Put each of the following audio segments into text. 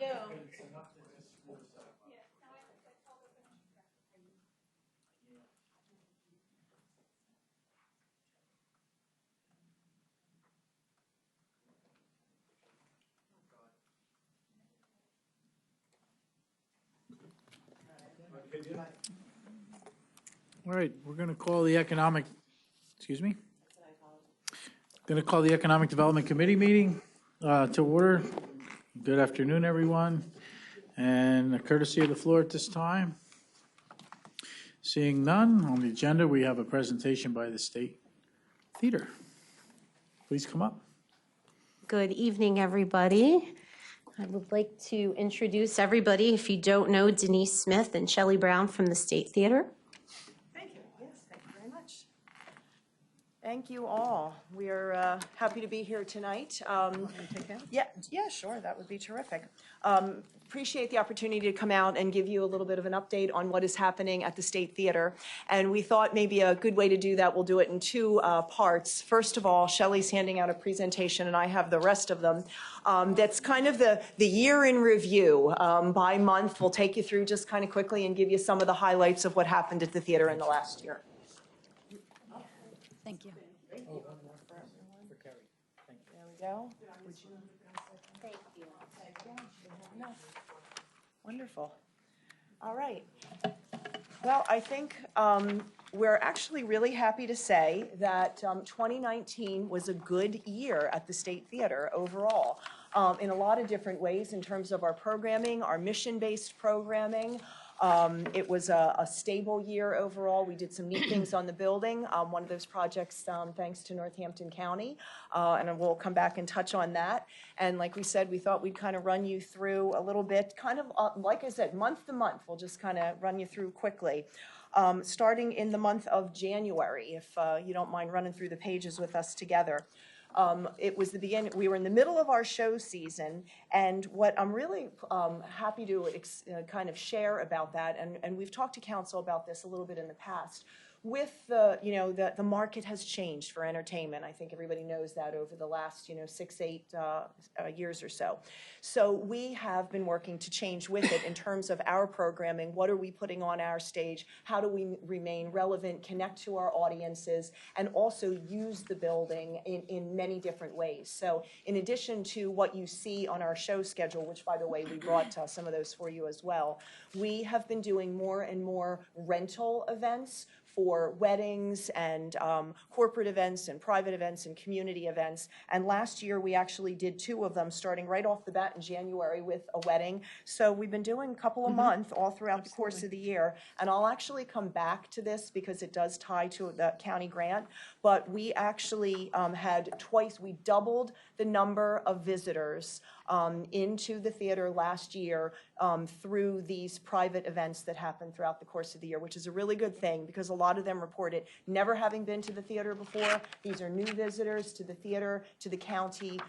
All right, we're going to call the Economic Development Committee meeting to order. Good afternoon, everyone. And a courtesy of the floor at this time. Seeing none, on the agenda we have a presentation by the State Theater. Please come up. Good evening, everybody. I would like to introduce everybody, if you don't know, Denise Smith and Shelley Brown from the State Theater. Thank you. Yes, thank you very much. Thank you all. We are happy to be here tonight. Yeah, sure. That would be terrific. Appreciate the opportunity to come out and give you a little bit of an update on what is happening at the State Theater. And we thought maybe a good way to do that, we'll do it in two parts. First of all, Shelley's handing out a presentation, and I have the rest of them. That's kind of the year in review. By month, we'll take you through just kind of quickly and give you some of the highlights of what happened at the theater in the last year. Thank you. There we go. Thank you. Wonderful. All right. Well, I think we're actually really happy to say that 2019 was a good year at the State Theater overall, in a lot of different ways in terms of our programming, our mission-based programming. It was a stable year overall. We did some neat things on the building. One of those projects, thanks to Northampton County, and we'll come back and touch on that. And like we said, we thought we'd kind of run you through a little bit, kind of like I said, month to month. We'll just kind of run you through quickly. Starting in the month of January, if you don't mind running through the pages with us together. It was the beginning. We were in the middle of our show season, and what I'm really happy to kind of share about that, and we've talked to council about this a little bit in the past. With the market has changed for entertainment. I think everybody knows that over the last 6-8 years or so. So we have been working to change with it in terms of our programming. What are we putting on our stage? How do we remain relevant, connect to our audiences, and also use the building in many different ways? So in addition to what you see on our show schedule, which by the way we brought some of those for you as well, we have been doing more and more rental events for weddings and corporate events and private events and community events. And last year we actually did 2 of them, starting right off the bat in January with a wedding. So we've been doing a couple a month all throughout the course of the year. And I'll actually come back to this because it does tie to the county grant. But we actually we doubled the number of visitors into the theater last year through these private events that happened throughout the course of the year, which is a really good thing because a lot of them reported never having been to the theater before. These are new visitors to the theater, to the county,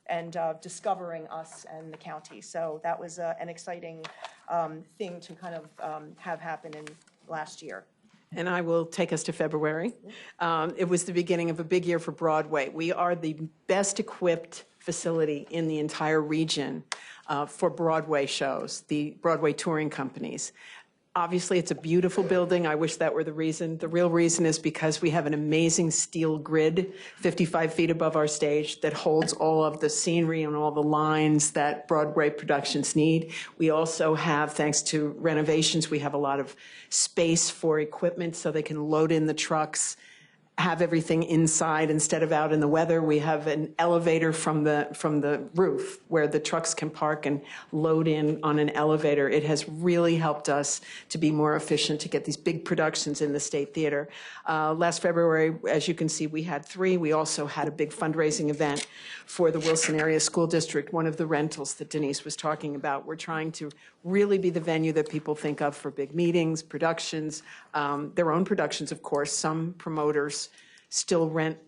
and discovering us and the county. So that was an exciting thing to kind of have happen in last year. And I will take us to February. It was the beginning of a big year for Broadway. We are the best equipped facility in the entire region for Broadway shows, the Broadway touring companies. Obviously, it's a beautiful building. I wish that were the reason. The real reason is because we have an amazing steel grid 55 feet above our stage that holds all of the scenery and all the lines that Broadway productions need. We also have, thanks to renovations, we have a lot of space for equipment so they can load in the trucks, have everything inside instead of out in the weather. We have an elevator from the roof where the trucks can park and load in on an elevator. It has really helped us to be more efficient to get these big productions in the State Theater. Last February, as you can see, we had 3. We also had a big fundraising event for the Wilson Area School District, one of the rentals that Denise was talking about. We're trying to really be the venue that people think of for big meetings, productions, their own productions, of course. Some promoters still rent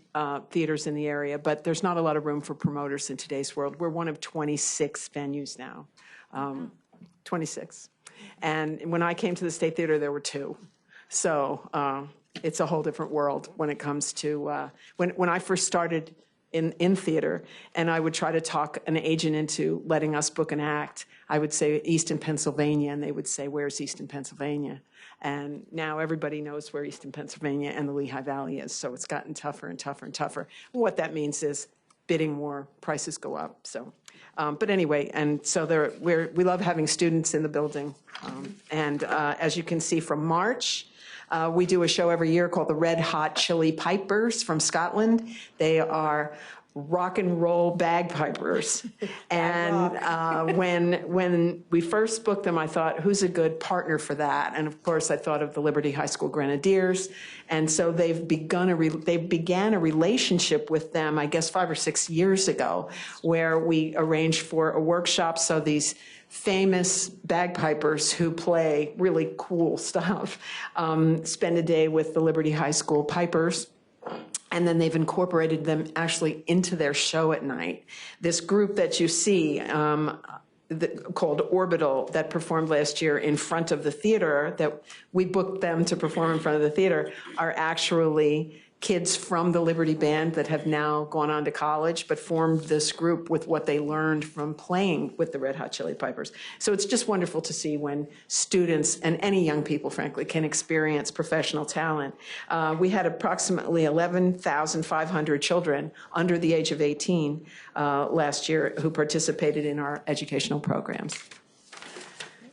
theaters in the area, but there's not a lot of room for promoters in today's world. We're one of 26 venues now, 26. And when I came to the State Theater, there were 2. So it's a whole different world when it comes to, when I first started in theater, and I would try to talk an agent into letting us book an act. I would say Easton, Pennsylvania, and they would say, where's Easton, Pennsylvania? And now everybody knows where Easton, Pennsylvania and the Lehigh Valley is, so it's gotten tougher and tougher and tougher. What that means is bidding more, prices go up. So, but anyway, and so we love having students in the building. As you can see from March, we do a show every year called the Red Hot Chili Pipers from Scotland. They are rock and roll bagpipers. And when we first booked them, I thought, who's a good partner for that? And of course, I thought of the Liberty High School Grenadiers. And so they began a relationship with them, I guess 5 or 6 years ago, where we arranged for a workshop. So these famous bagpipers who play really cool stuff spend a day with the Liberty High School Pipers. And then they've incorporated them actually into their show at night. This group that you see called Orbital that performed last year in front of the theater, that we booked them to perform in front of the theater, are actually kids from the Liberty Band that have now gone on to college, but formed this group with what they learned from playing with the Red Hot Chili Pipers. So it's just wonderful to see when students, and any young people, frankly, can experience professional talent. We had approximately 11,500 children under the age of 18 last year who participated in our educational programs.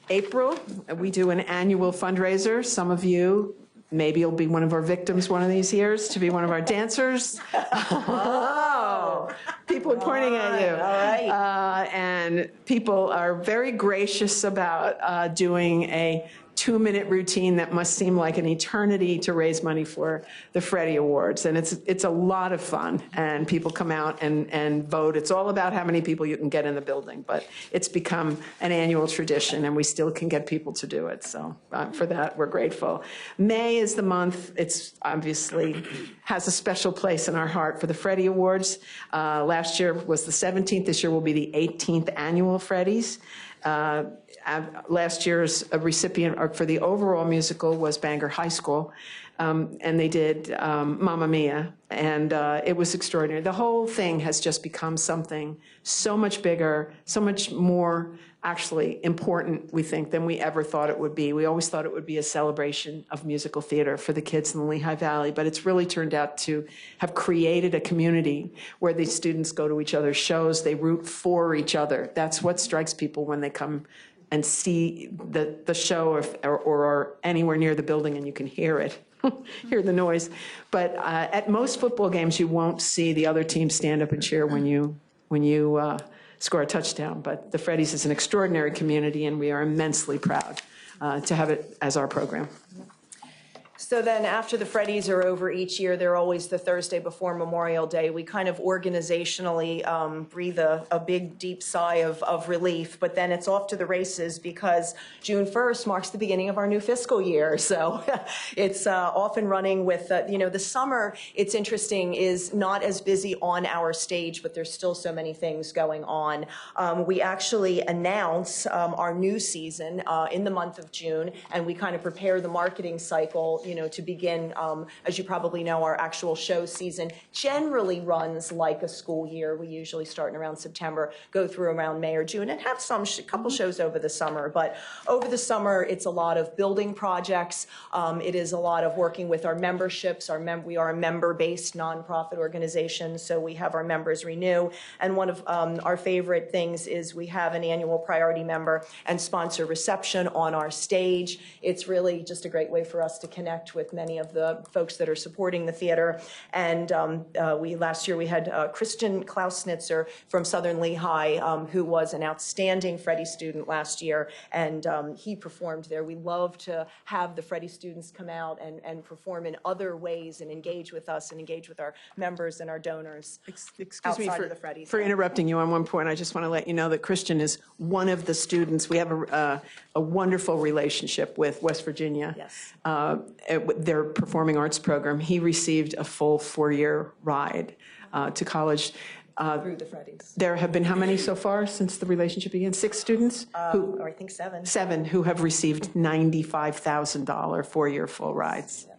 April, we do an annual fundraiser. Some of you, maybe you'll be one of our victims one of these years to be one of our dancers. Oh, people are pointing at you. All right. And people are very gracious about doing a 2-minute routine that must seem like an eternity to raise money for the Freddie Awards. And it's a lot of fun, and people come out and vote. It's all about how many people you can get in the building, but it's become an annual tradition, and we still can get people to do it. So for that, we're grateful. May is the month. It's obviously has a special place in our heart for the Freddie Awards. Last year was the 17th. This year will be the 18th annual Freddies. Last year's recipient for the overall musical was Bangor High School, and they did Mamma Mia, and it was extraordinary. The whole thing has just become something so much bigger, so much more actually important, we think, than we ever thought it would be. We always thought it would be a celebration of musical theater for the kids in the Lehigh Valley, but it's really turned out to have created a community where these students go to each other's shows, they root for each other. That's what strikes people when they come and see the show or are anywhere near the building, and you can hear it, hear the noise. But at most football games, you won't see the other team stand up and cheer when you score a touchdown. But the Freddies is an extraordinary community, and we are immensely proud to have it as our program. So then after the Freddies are over each year, they're always the Thursday before Memorial Day. We kind of organizationally breathe a big, deep sigh of relief, but then it's off to the races because June 1st marks the beginning of our new fiscal year. So it's off and running with, the summer, it's interesting, is not as busy on our stage, but there's still so many things going on. We actually announce our new season in the month of June, and we kind of prepare the marketing cycle, to begin. As you probably know, our actual show season generally runs like a school year. We usually start in around September, go through around May or June, and have a couple shows over the summer. But over the summer, it's a lot of building projects. It is a lot of working with our memberships. We are a member-based nonprofit organization, so we have our members renew. And one of our favorite things is we have an annual priority member and sponsor reception on our stage. It's really just a great way for us to connect with many of the folks that are supporting the theater. And last year we had Christian Klausnitzer from Southern Lehigh, who was an outstanding Freddie student last year, and he performed there. We love to have the Freddie students come out and perform in other ways and engage with us and engage with our members and our donors. Excuse me outside of the Freddies. for interrupting you on one point. I just want to let you know that Christian is one of the students. We have a wonderful relationship with West Virginia. Yes. Their performing arts program. He received a full 4-year ride to college. Through the Freddies. There have been how many so far since the relationship began? 6 students? Or I think 7. 7 who have received $95,000 4-year full rides. Yes.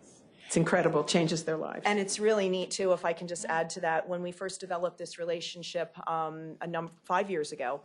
It's incredible, changes their lives. And it's really neat, too, if I can just add to that. When we first developed this relationship 5 years ago,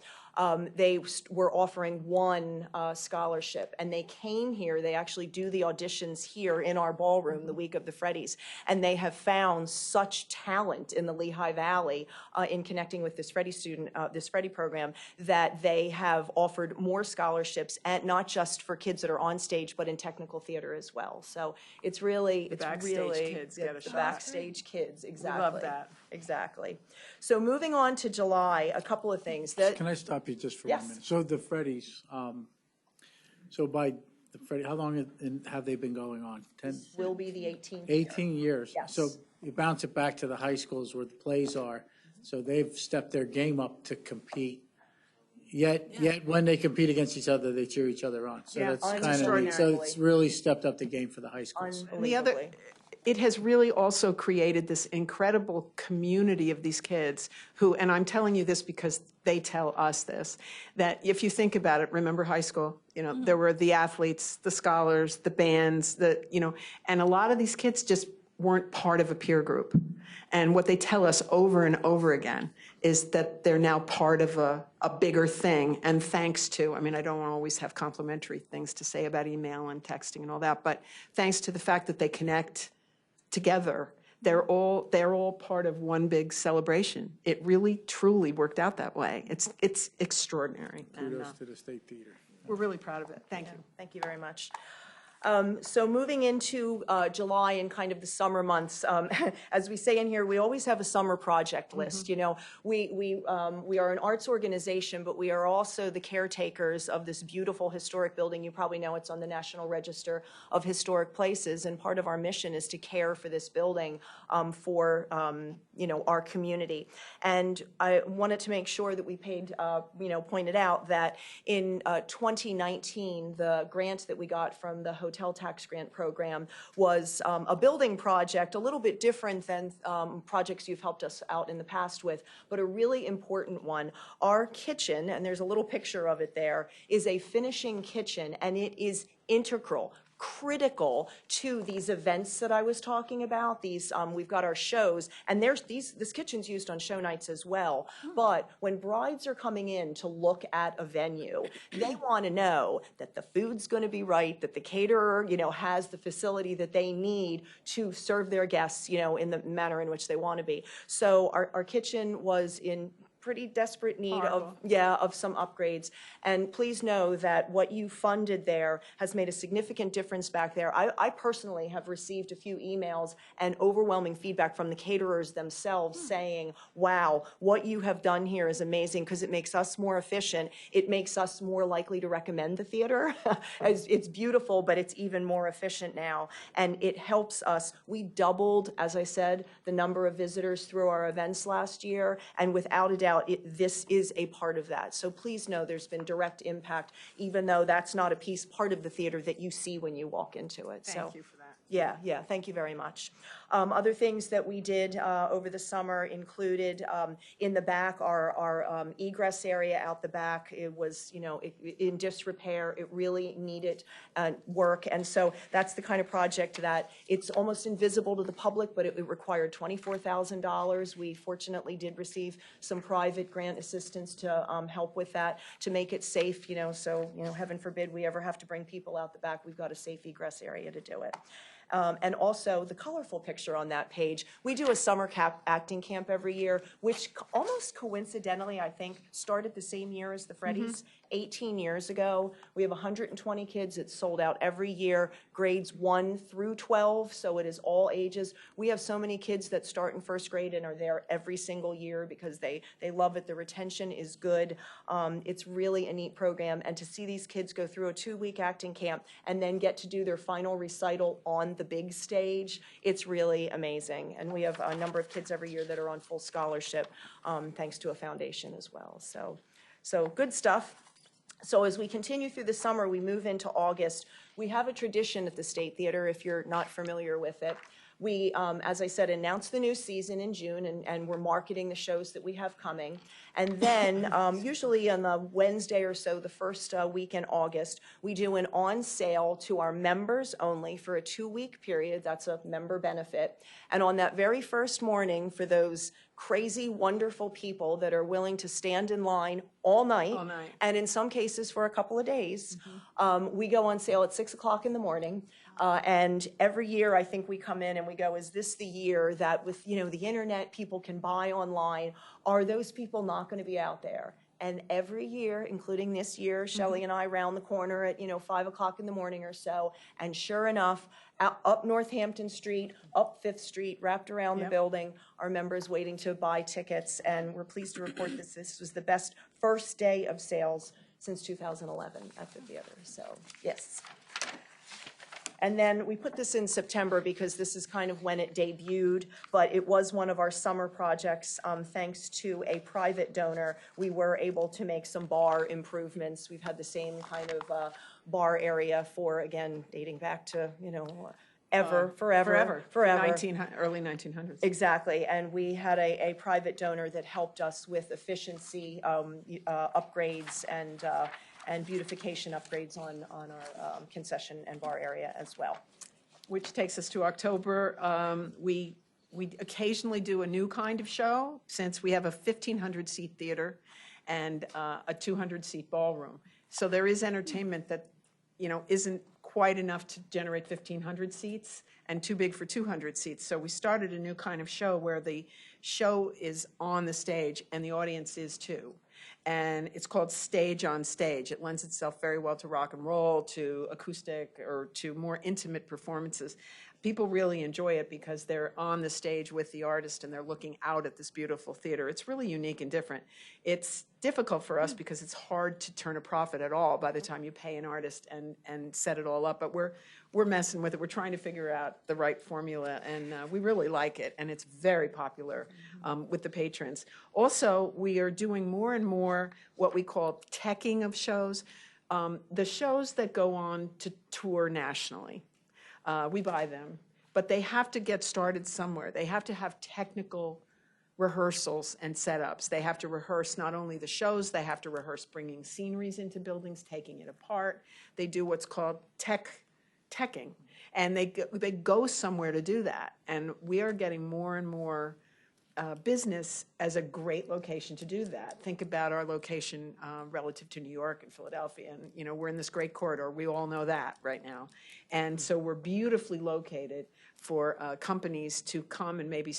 they were offering one scholarship, and they came here. They actually do the auditions here in our ballroom the week of the Freddies, and they have found such talent in the Lehigh Valley in connecting with this Freddie program, that they have offered more scholarships, and not just for kids that are on stage, but in technical theater as well. So it's really, kids get a the shot. backstage kids, exactly. love that. Exactly. So moving on to July, a couple of things that. Can I stop you just for Yes. 1 minute? So the Freddies, so by the Freddie, how long have they been going on? 10, Will be the 18th year. 18 years? Yes. So you bounce it back to the high schools where the plays are. So they've stepped their game up to compete. Yet when they compete against each other, they cheer each other on. So Yeah, that's kind of, so extraordinarily. it's really stepped up the game for the high schools. And the other, it has really also created this incredible community of these kids who, and I'm telling you this because they tell us this, that if you think about it, remember high school, there were the athletes, the scholars, the bands, and a lot of these kids just weren't part of a peer group. And what they tell us over and over again is that they're now part of a bigger thing. And thanks to, I don't always have complimentary things to say about email and texting and all that, but thanks to the fact that they connect together, they're all part of one big celebration. It really, truly worked out that way. It's extraordinary. And Kudos to the State Theater. we're really proud of it. Thank you. Thank you very much. So moving into July and kind of the summer months, as we say in here, we always have a summer project list. We are an arts organization, but we are also the caretakers of this beautiful historic building. You probably know it's on the National Register of Historic Places, and part of our mission is to care for this building for our community. And I wanted to make sure that we pointed out that in 2019, the grant that we got from the Hotel Tax Grant Program was a building project, a little bit different than projects you've helped us out in the past with, but a really important one. Our kitchen, and there's a little picture of it there, is a finishing kitchen, and it is integral, critical to these events that I was talking about. These we've got our shows, and this kitchen's used on show nights as well. But when brides are coming in to look at a venue, they want to know that the food's going to be right, that the caterer, has the facility that they need to serve their guests, in the manner in which they want to be. So our kitchen was in pretty desperate need of some upgrades. And please know that what you funded there has made a significant difference back there. I personally have received a few emails and overwhelming feedback from the caterers themselves saying, wow, what you have done here is amazing because it makes us more efficient. It makes us more likely to recommend the theater. It's beautiful, but it's even more efficient now. And it helps us. We doubled, as I said, the number of visitors through our events last year. And without a doubt, this is a part of that. So please know there's been direct impact, even though that's not a part of the theater that you see when you walk into it. Thank you for that. Yeah, thank you very much. Other things that we did over the summer included in the back, our egress area out the back. It was, in disrepair. It really needed work, and so that's the kind of project that it's almost invisible to the public, but it required $24,000. We fortunately did receive some private grant assistance to help with that, to make it safe, so, heaven forbid we ever have to bring people out the back. We've got a safe egress area to do it. And also the colorful picture on that page. We do a summer acting camp every year, which almost coincidentally, I think, started the same year as the Freddies, 18 years ago. We have 120 kids. It's sold out every year, grades 1 through 12, so it is all ages. We have so many kids that start in first grade and are there every single year because they love it. The retention is good. It's really a neat program. And to see these kids go through a 2-week acting camp and then get to do their final recital on the big stage, it's really amazing. And we have a number of kids every year that are on full scholarship, thanks to a foundation as well. So good stuff. So as we continue through the summer, we move into August. We have a tradition at the State Theater, if you're not familiar with it. We, as I said, announced the new season in June, and we're marketing the shows that we have coming. And then, usually on the Wednesday or so, the first week in August, we do an on sale to our members only for a 2-week period. That's a member benefit. And on that very first morning, for those crazy, wonderful people that are willing to stand in line all night, and in some cases for a couple of days, we go on sale at 6 o'clock in the morning. And every year, I think we come in and we go, is this the year that with, the internet, people can buy online? Are those people not going to be out there? And every year, including this year, Shelley and I round the corner at, 5 o'clock in the morning or so. And sure enough, up Northampton Street, up 5th Street, wrapped around the building, are members waiting to buy tickets. And we're pleased to report that this was the best first day of sales since 2011 at the theater. So, yes. And then we put this in September because this is kind of when it debuted, but it was one of our summer projects. Thanks to a private donor, we were able to make some bar improvements. We've had the same kind of bar area for, again, dating back to, forever. Early 1900s. Exactly, and we had a private donor that helped us with efficiency upgrades and beautification upgrades on our concession and bar area as well. Which takes us to October. We occasionally do a new kind of show, since we have a 1,500-seat theater and a 200-seat ballroom. So there is entertainment that, isn't quite enough to generate 1,500 seats and too big for 200 seats. So we started a new kind of show where the show is on the stage and the audience is too. And it's called Stage on Stage. It lends itself very well to rock and roll, to acoustic, or to more intimate performances. People really enjoy it because they're on the stage with the artist and they're looking out at this beautiful theater. It's really unique and different. It's difficult for us because it's hard to turn a profit at all by the time you pay an artist and set it all up. But we're messing with it. We're trying to figure out the right formula, and we really like it, and it's very popular with the patrons. Also, we are doing more and more what we call teching of shows. The shows that go on to tour nationally. We buy them, but they have to get started somewhere. They have to have technical rehearsals and setups. They have to rehearse not only the shows, they have to rehearse bringing sceneries into buildings, taking it apart. They do what's called teching, and they go somewhere to do that. And we are getting more and more business as a great location to do that. Think about our location relative to New York and Philadelphia, and we're in this great corridor. We all know that right now, and so we're beautifully located for companies to come and maybe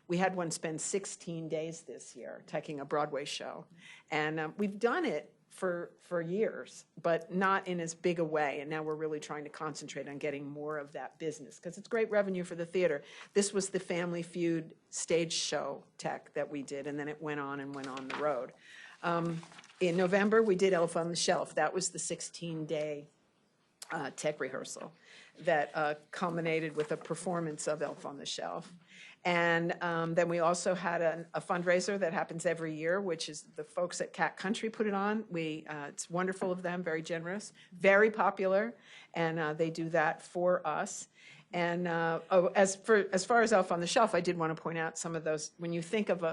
we had one spend 16 days this year teching a Broadway show, and we've done it for years, but not in as big a way. And now we're really trying to concentrate on getting more of that business because it's great revenue for the theater. This was the Family Feud stage show tech that we did, and then it went on the road. In November, we did Elf on the Shelf. That was the 16-day tech rehearsal that culminated with a performance of Elf on the Shelf. And then we also had a fundraiser that happens every year, which is the folks at Cat Country put it on. It's wonderful of them, very generous, very popular, and they do that for us. And as far as Elf on the Shelf, I did want to point out some of those. When you think of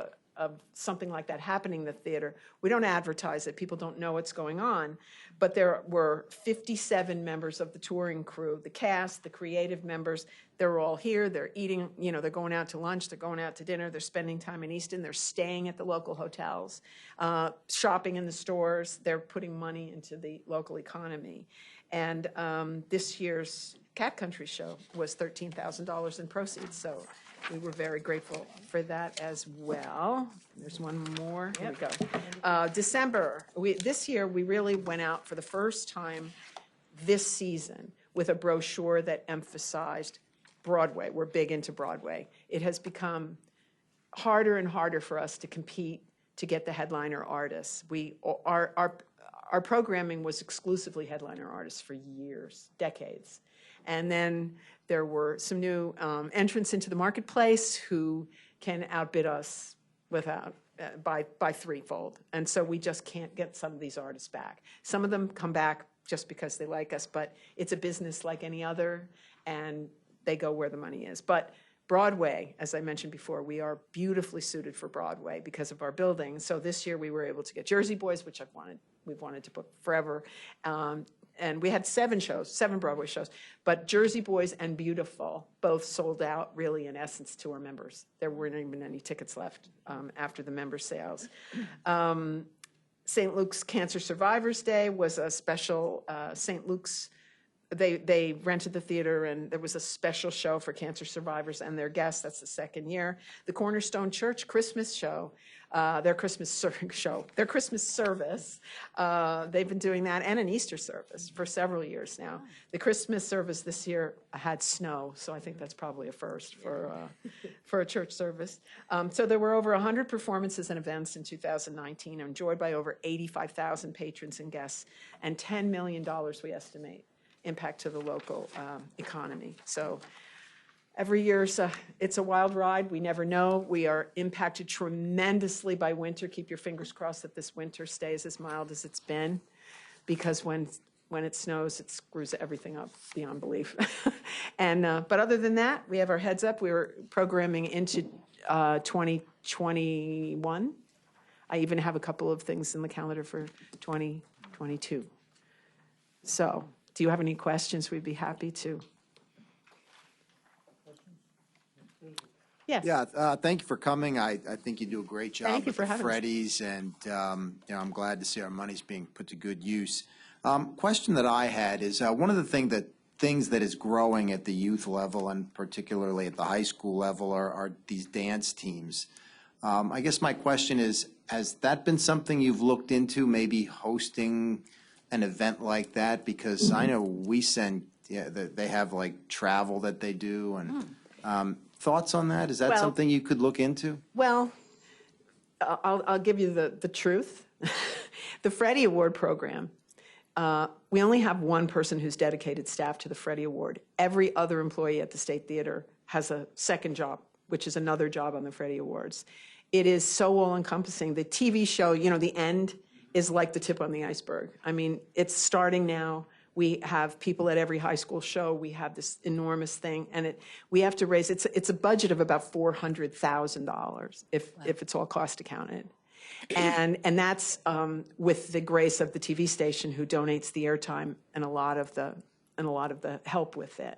something like that happening in the theater, we don't advertise it. People don't know what's going on. But there were 57 members of the touring crew, the cast, the creative members. They're all here. They're eating, they're going out to lunch. They're going out to dinner. They're spending time in Easton. They're staying at the local hotels, shopping in the stores. They're putting money into the local economy. And this year's Cat Country show was $13,000 in proceeds. So we were very grateful for that as well. There's one more. Here we go. December. This year, we really went out for the first time this season with a brochure that emphasized Broadway. We're big into Broadway. It has become harder and harder for us to compete to get the headliner artists. Our programming was exclusively headliner artists for years, decades. And then there were some new entrants into the marketplace who can outbid us by threefold. And so we just can't get some of these artists back. Some of them come back just because they like us, but it's a business like any other, and they go where the money is. But Broadway, as I mentioned before, we are beautifully suited for Broadway because of our building. So this year we were able to get Jersey Boys, which we've wanted to book forever. And we had 7 Broadway shows, but Jersey Boys and Beautiful both sold out really in essence to our members. There weren't even any tickets left after the member sales. St. Luke's Cancer Survivors Day was a special St. Luke's. They rented the theater, and there was a special show for cancer survivors and their guests. That's the 2nd year. The Cornerstone Church Christmas show, their Christmas service. They've been doing that, and an Easter service for several years now. The Christmas service this year had snow, so I think that's probably a first for a church service. So there were over 100 performances and events in 2019, enjoyed by over 85,000 patrons and guests, and $10 million, we estimate, impact to the local economy. So every year it's a wild ride. We never know. We are impacted tremendously by winter. Keep your fingers crossed that this winter stays as mild as it's been, because when it snows, it screws everything up beyond belief. But other than that, we have our heads up. We were programming into 2021. I even have a couple of things in the calendar for 2022. So, do you have any questions? We'd be happy to. Yes. Yeah, thank you for coming. I think you do a great job Thank you with for the having us. Freddies, and I'm glad to see our money's being put to good use. Question that I had is one of the things that is growing at the youth level, and particularly at the high school level, are these dance teams. I guess my question is, has that been something you've looked into, maybe hosting an event like that? Because I know we send, they have like travel that they do, and thoughts on that? Is that Well- something you could look into? Well, I'll give you the truth. The Freddie Award program, we only have one person who's dedicated staff to the Freddie Award. Every other employee at the State Theater has a second job, which is another job on the Freddie Awards. It is so all-encompassing. The TV show, the end is like the tip on the iceberg. I mean, it's starting now. We have people at every high school show. We have this enormous thing, and we have to raise. It's a budget of about $400,000 if it's all cost accounted, and that's with the grace of the TV station, who donates the airtime and a lot of the help with it.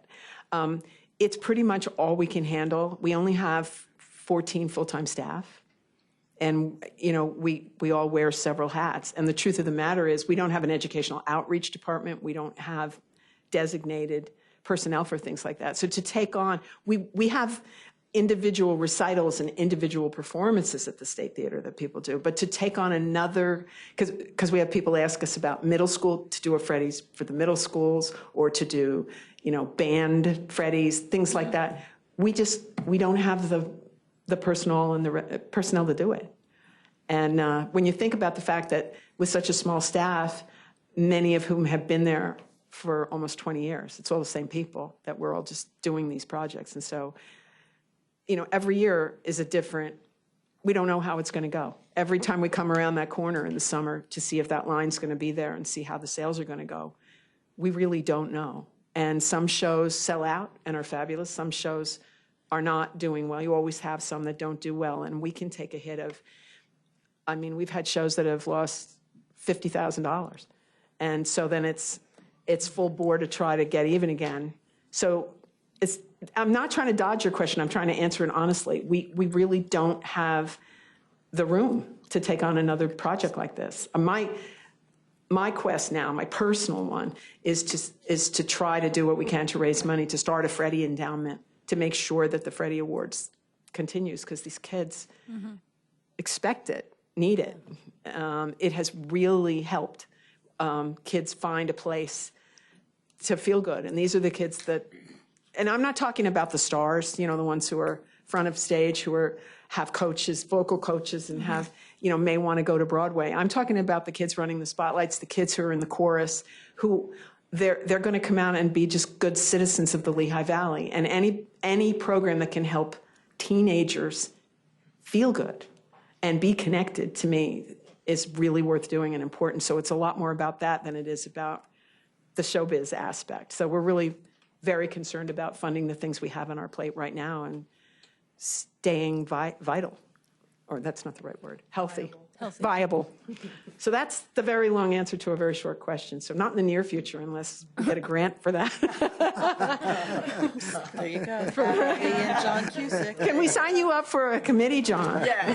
It's pretty much all we can handle. We only have 14 full-time staff. And, we all wear several hats. And the truth of the matter is, we don't have an educational outreach department. We don't have designated personnel for things like that. So to take on, we have individual recitals and individual performances at the State Theater that people do. But to take on another, because we have people ask us about middle school, to do a Freddy's for the middle schools, or to do, band Freddy's, things like that. We don't have the personnel and the personnel to do it. And when you think about the fact that with such a small staff, many of whom have been there for almost 20 years, it's all the same people that we're all just doing these projects. And so, every year is we don't know how it's going to go. Every time we come around that corner in the summer to see if that line's going to be there and see how the sales are going to go, we really don't know. And some shows sell out and are fabulous. Some shows are not doing well. You always have some that don't do well, and we can take a hit of, we've had shows that have lost $50,000. And so then it's full bore to try to get even again. So I'm not trying to dodge your question. I'm trying to answer it honestly. We really don't have the room to take on another project like this. My quest now, my personal one, is to try to do what we can to raise money to start a Freddie endowment, to make sure that the Freddie Awards continues, because these kids expect it, need it. It has really helped kids find a place to feel good. And these are the kids that, and I'm not talking about the stars, the ones who are front of stage, who have coaches, vocal coaches, and have, may want to go to Broadway. I'm talking about the kids running the spotlights, the kids who are in the chorus, who they're going to come out and be just good citizens of the Lehigh Valley. And any program that can help teenagers feel good and be connected, to me, is really worth doing and important. So it's a lot more about that than it is about the showbiz aspect. So we're really very concerned about funding the things we have on our plate right now and staying vital, or that's not the right word, healthy. Viable. So that's the very long answer to a very short question. So not in the near future unless we get a grant for that. There you go. And John Cusick. Can we sign you up for a committee, John? Yeah,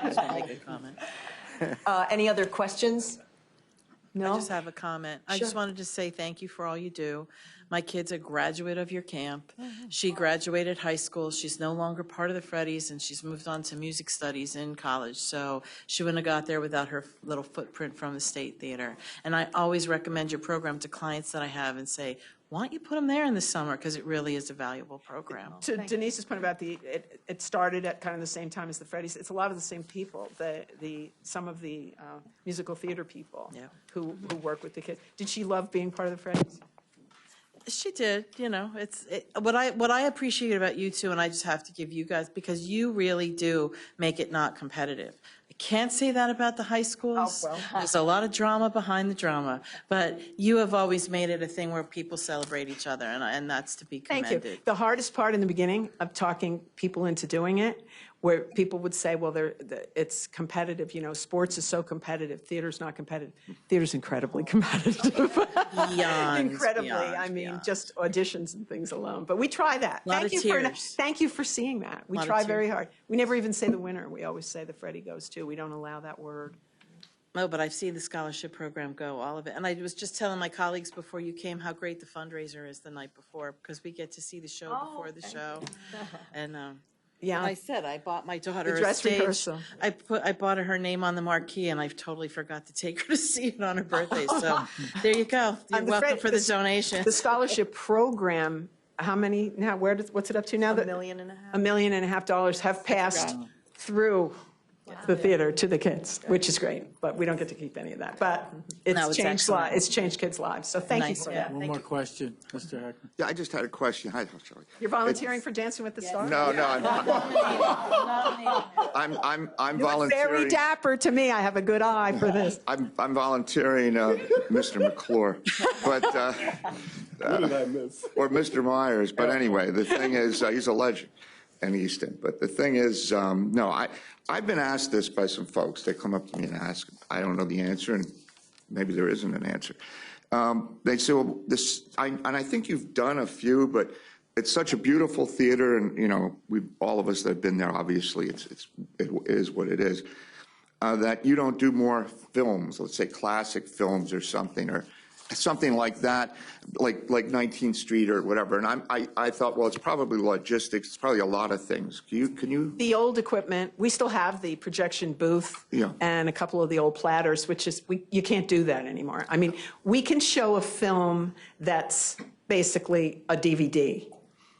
That's a really good comment. Any other questions? I No? just have a comment. I just wanted to say thank you for all you do. My kid's a graduate of your camp. She graduated high school. She's no longer part of the Freddies, and she's moved on to music studies in college. So she wouldn't have got there without her little footprint from the State Theater. And I always recommend your program to clients that I have and say, why don't you put them there in the summer? Because it really is a valuable program. To Denise's point about it started at kind of the same time as the Freddies. It's a lot of the same people, some of the musical theater people Yeah. who work with the kids. Did she love being part of the Freddies? She did, what I appreciate about you two, and I just have to give you guys, because you really do make it not competitive. I can't say that about the high schools. Oh, well. There's a lot of drama behind the drama, but you have always made it a thing where people celebrate each other, and that's to be Thank commended. you. The hardest part in the beginning of talking people into doing it, where people would say, well, it's competitive, sports is so competitive, theater's not competitive. Theater's incredibly competitive. Beyond, Incredibly, beyond, beyond. Just auditions and things alone. But we try that. Lot of tears. Thank you for seeing that. We Lot of try tears. very hard. We never even say the winner. We always say the Freddie goes to. We don't allow that word. Oh, but I've seen the scholarship program go, all of it. And I was just telling my colleagues before you came how great the fundraiser is the night before, because we get to see the show before the show. And Yeah. I said I bought my daughter The a dress stage. rehearsal. I bought her name on the marquee, and I totally forgot to take her to see it on her birthday. So there you go. You're I'm afraid welcome for the this- donation. The scholarship program, how many, now, what's it up to now? $1.5 million. $1.5 million have passed through the theater to the kids, which is great, but we don't get to keep any of that. But No, it's it's changed excellent. it's changed kids' lives, so thank you Nice, for yeah. that. One more question, Mr. Heckman. Yeah, I just had a question. Hi, Shelley. You're volunteering for Dancing with the Stars? No, I'm Very volunteering. dapper to me. I have a good eye for this. I'm volunteering, Mr. McClure, but or Mr. Myers. But anyway, the thing is, he's a legend in Easton. But the thing is, no, I've been asked this by some folks. They come up to me and ask. I don't know the answer, and maybe there isn't an answer. They say, well, I think you've done a few, but it's such a beautiful theater, and all of us that have been there, obviously, it is what it is. That you don't do more films, let's say classic films or something like that, like 19th Street or whatever. And I thought, well, it's probably logistics. It's probably a lot of things. Can you? The old equipment, we still have the projection booth Yeah. and a couple of the old platters, which is, you can't do that anymore. I mean, we can show a film that's basically a DVD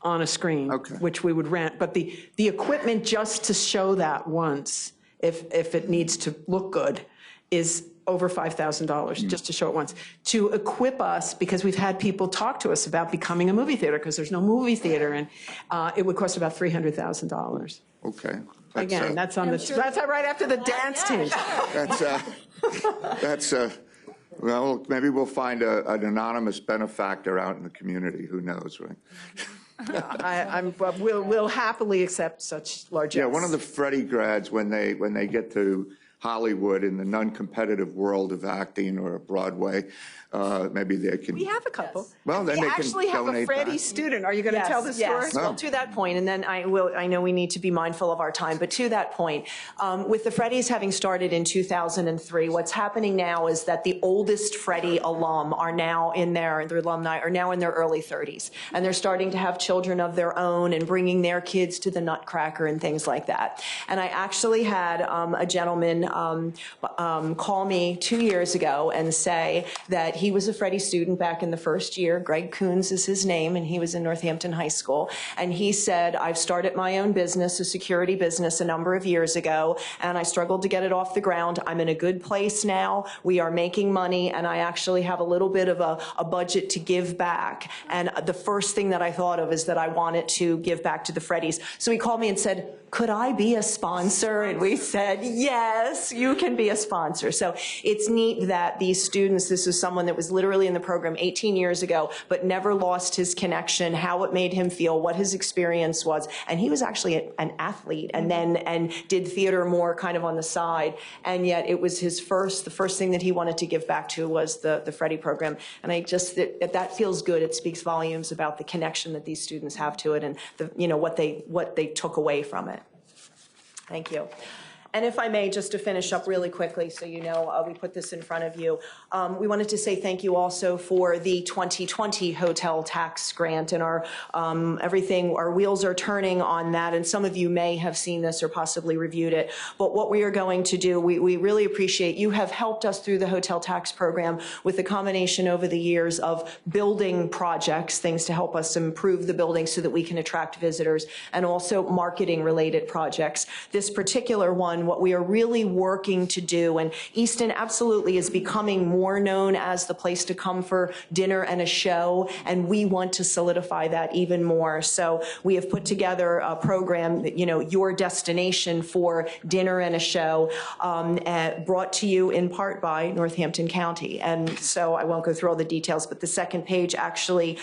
on a screen, Okay. which we would rent. But the equipment just to show that once, if it needs to look good, is over $5,000 just to show it once. To equip us, because we've had people talk to us about becoming a movie theater, because there's no movie theater, and it would cost about $300,000. Okay. Again, that's on that's right after the dance team. Well, maybe we'll find an anonymous benefactor out in the community. Who knows, right? We'll happily accept such large. Yeah, one of the Freddie grads, when they get to Hollywood in the non-competitive world of acting or Broadway, maybe they can. We have a couple. Well, then we they can actually have a donate Freddie back. student. Are you going to tell the story? Yes. Well, to that point, and then I know we need to be mindful of our time, but to that point, with the Freddies having started in 2003, what's happening now is that the oldest Freddie alum are now their alumni are now in their early 30s, and they're starting to have children of their own and bringing their kids to the Nutcracker and things like that. And I actually had a gentleman call me 2 years ago and say that he was a Freddie student back in the first year. Greg Coons is his name, and he was in Northampton High School. And he said, I've started my own business, a security business, a number of years ago, and I struggled to get it off the ground. I'm in a good place now. We are making money, and I actually have a little bit of a budget to give back. And the first thing that I thought of is that I wanted to give back to the Freddies. So he called me and said, could I be a sponsor? And we said, yes, you can be a sponsor. So it's neat that these students, this is someone that was literally in the program 18 years ago, but never lost his connection, how it made him feel, what his experience was. And he was actually an athlete and did theater more kind of on the side. And yet it was the first thing that he wanted to give back to was the Freddie program. And that feels good. It speaks volumes about the connection that these students have to it and what they took away from it. Thank you. And if I may, just to finish up really quickly, so you know we put this in front of you, we wanted to say thank you also for the 2020 hotel tax grant and our wheels are turning on that, and some of you may have seen this or possibly reviewed it. But what we are going to do, we really appreciate you have helped us through the hotel tax program with a combination over the years of building projects, things to help us improve the building so that we can attract visitors, and also marketing related projects. This particular one, what we are really working to do, and Easton absolutely is becoming more known as the place to come for dinner and a show, and we want to solidify that even more. So we have put together a program, your destination for dinner and a show, brought to you in part by Northampton County. And so I won't go through all the details, but the second page actually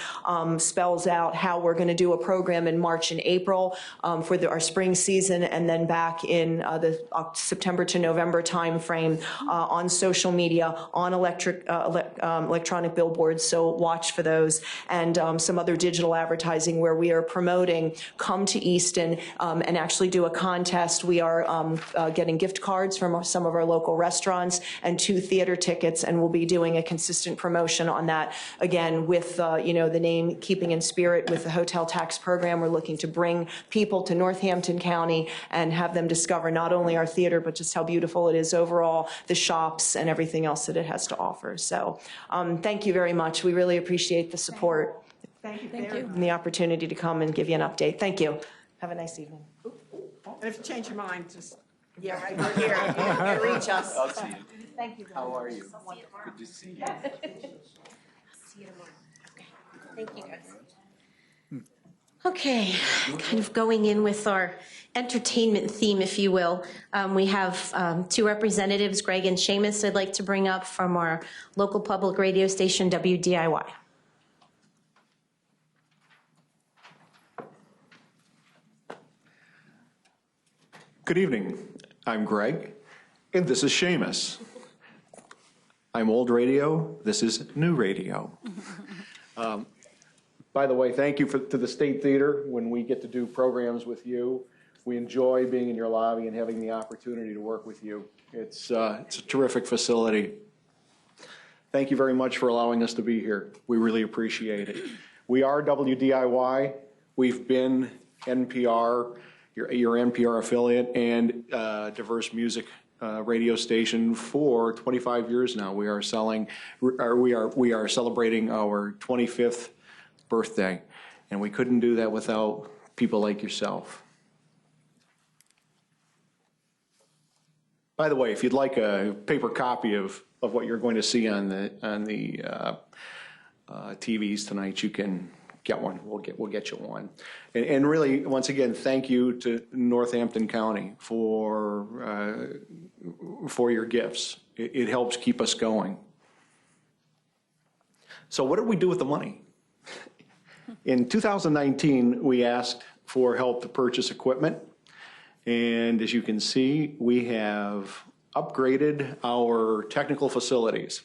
spells out how we're going to do a program in March and April for our spring season, and then back in the September to November timeframe on social media, on electronic billboards, so watch for those, and some other digital advertising where we are promoting come to Easton and actually do a contest. We are getting gift cards from some of our local restaurants and 2 theater tickets, and we'll be doing a consistent promotion on that. Again, with the name Keeping in Spirit with the hotel tax program, we're looking to bring people to Northampton County and have them discover not only our theater, but just how beautiful it is overall, the shops and everything else that it has to offer. So thank you very much. We really appreciate the support. Thank you. And the opportunity to come and give you an update. Thank you. Have a nice evening. And if you change your mind, just. Yeah, right, we're here. You can reach us. I'll see you. Thank you. How are you? Good to see you. See you tomorrow. Okay. Thank you, guys. Okay, kind of going in with our entertainment theme, if you will. We have 2 representatives, Greg and Seamus, I'd like to bring up from our local public radio station, WDIY. Good evening. I'm Greg, and this is Seamus. I'm old radio. This is new radio. By the way, thank you to the State Theater. When we get to do programs with you, we enjoy being in your lobby and having the opportunity to work with you. It's a terrific facility. Thank you very much for allowing us to be here. We really appreciate it. We are WDIY. We've been NPR, your NPR affiliate, and diverse music radio station for 25 years now. We are celebrating our 25th birthday, and we couldn't do that without people like yourself. By the way, if you'd like a paper copy of what you're going to see on the TVs tonight, you can get one. We'll get you one. And really, once again, thank you to Northampton County for your gifts. It helps keep us going. So what did we do with the money? In 2019, we asked for help to purchase equipment. And as you can see, we have upgraded our technical facilities.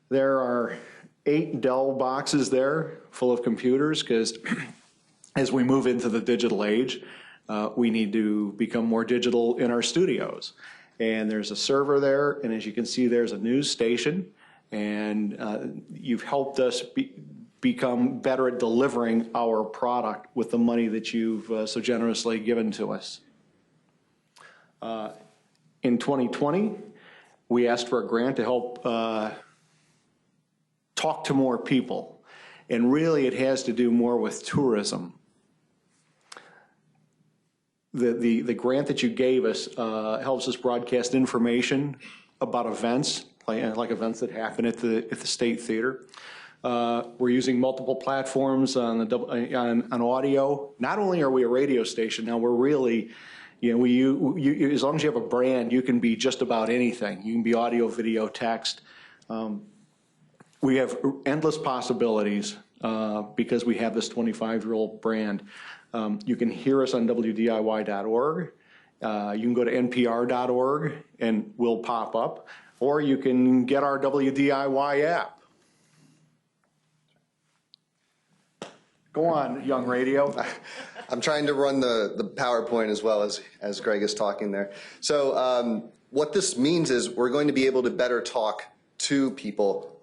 There are 8 Dell boxes there full of computers because as we move into the digital age, we need to become more digital in our studios. And there's a server there, and as you can see, there's a news station, and you've helped us become better at delivering our product with the money that you've so generously given to us. In 2020, we asked for a grant to help talk to more people, and really it has to do more with tourism. The grant that you gave us helps us broadcast information about events, like events that happen at the State Theater. We're using multiple platforms on audio. Not only are we a radio station, now we're really, as long as you have a brand, you can be just about anything. You can be audio, video, text. we have endless possibilities because we have this 25-year-old brand. You can hear us on WDIY.org. You can go to NPR.org and we'll pop up, or you can get our WDIY app. Go on, young radio. I'm trying to run the PowerPoint as well as Greg is talking there. So what this means is we're going to be able to better talk to people,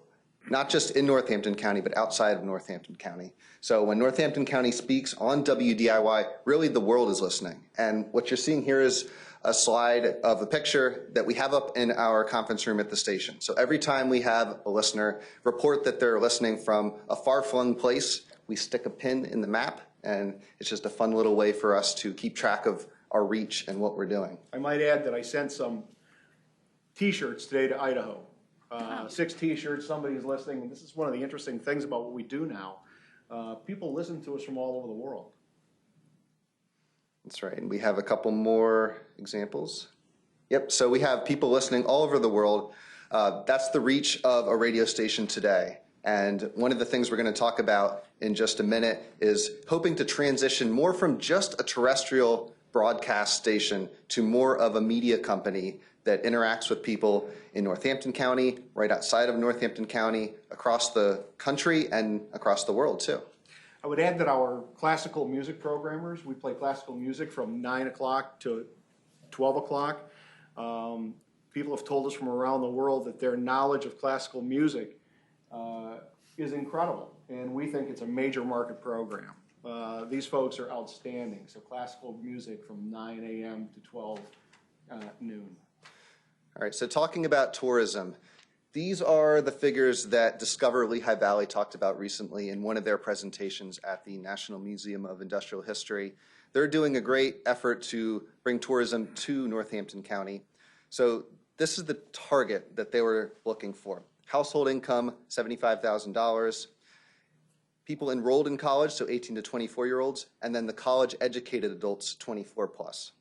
not just in Northampton County, but outside of Northampton County. So when Northampton County speaks on WDIY, really the world is listening. And what you're seeing here is a slide of a picture that we have up in our conference room at the station. So every time we have a listener report that they're listening from a far-flung place, we stick a pin in the map, and it's just a fun little way for us to keep track of our reach and what we're doing. I might add that I sent some T-shirts today to Idaho. 6 T-shirts, somebody's listening, and this is one of the interesting things about what we do now. People listen to us from all over the world. That's right, and we have a couple more examples. Yep, so we have people listening all over the world. That's the reach of a radio station today. And one of the things we're going to talk about in just a minute is hoping to transition more from just a terrestrial broadcast station to more of a media company that interacts with people in Northampton County, right outside of Northampton County, across the country, and across the world too. I would add that our classical music programmers, we play classical music from 9 o'clock to 12 o'clock. People have told us from around the world that their knowledge of classical music is incredible, and we think it's a major market program. These folks are outstanding, so classical music from 9 a.m. to 12 noon. All right, so talking about tourism, these are the figures that Discover Lehigh Valley talked about recently in one of their presentations at the National Museum of Industrial History. They're doing a great effort to bring tourism to Northampton County. So this is the target that they were looking for. Household income, $75,000. People enrolled in college, so 18 to 24-year-olds, and then the college-educated adults, 24 plus.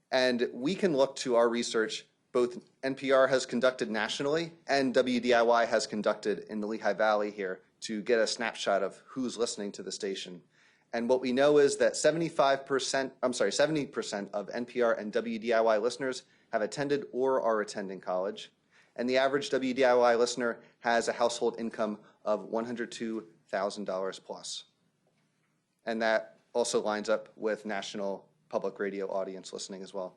And we can look to our research, both NPR has conducted nationally and WDIY has conducted in the Lehigh Valley here to get a snapshot of who's listening to the station. And what we know is that 70% of NPR and WDIY listeners have attended or are attending college. And the average WDIY listener has a household income of $102,000 plus. And that also lines up with national public radio audience listening as well.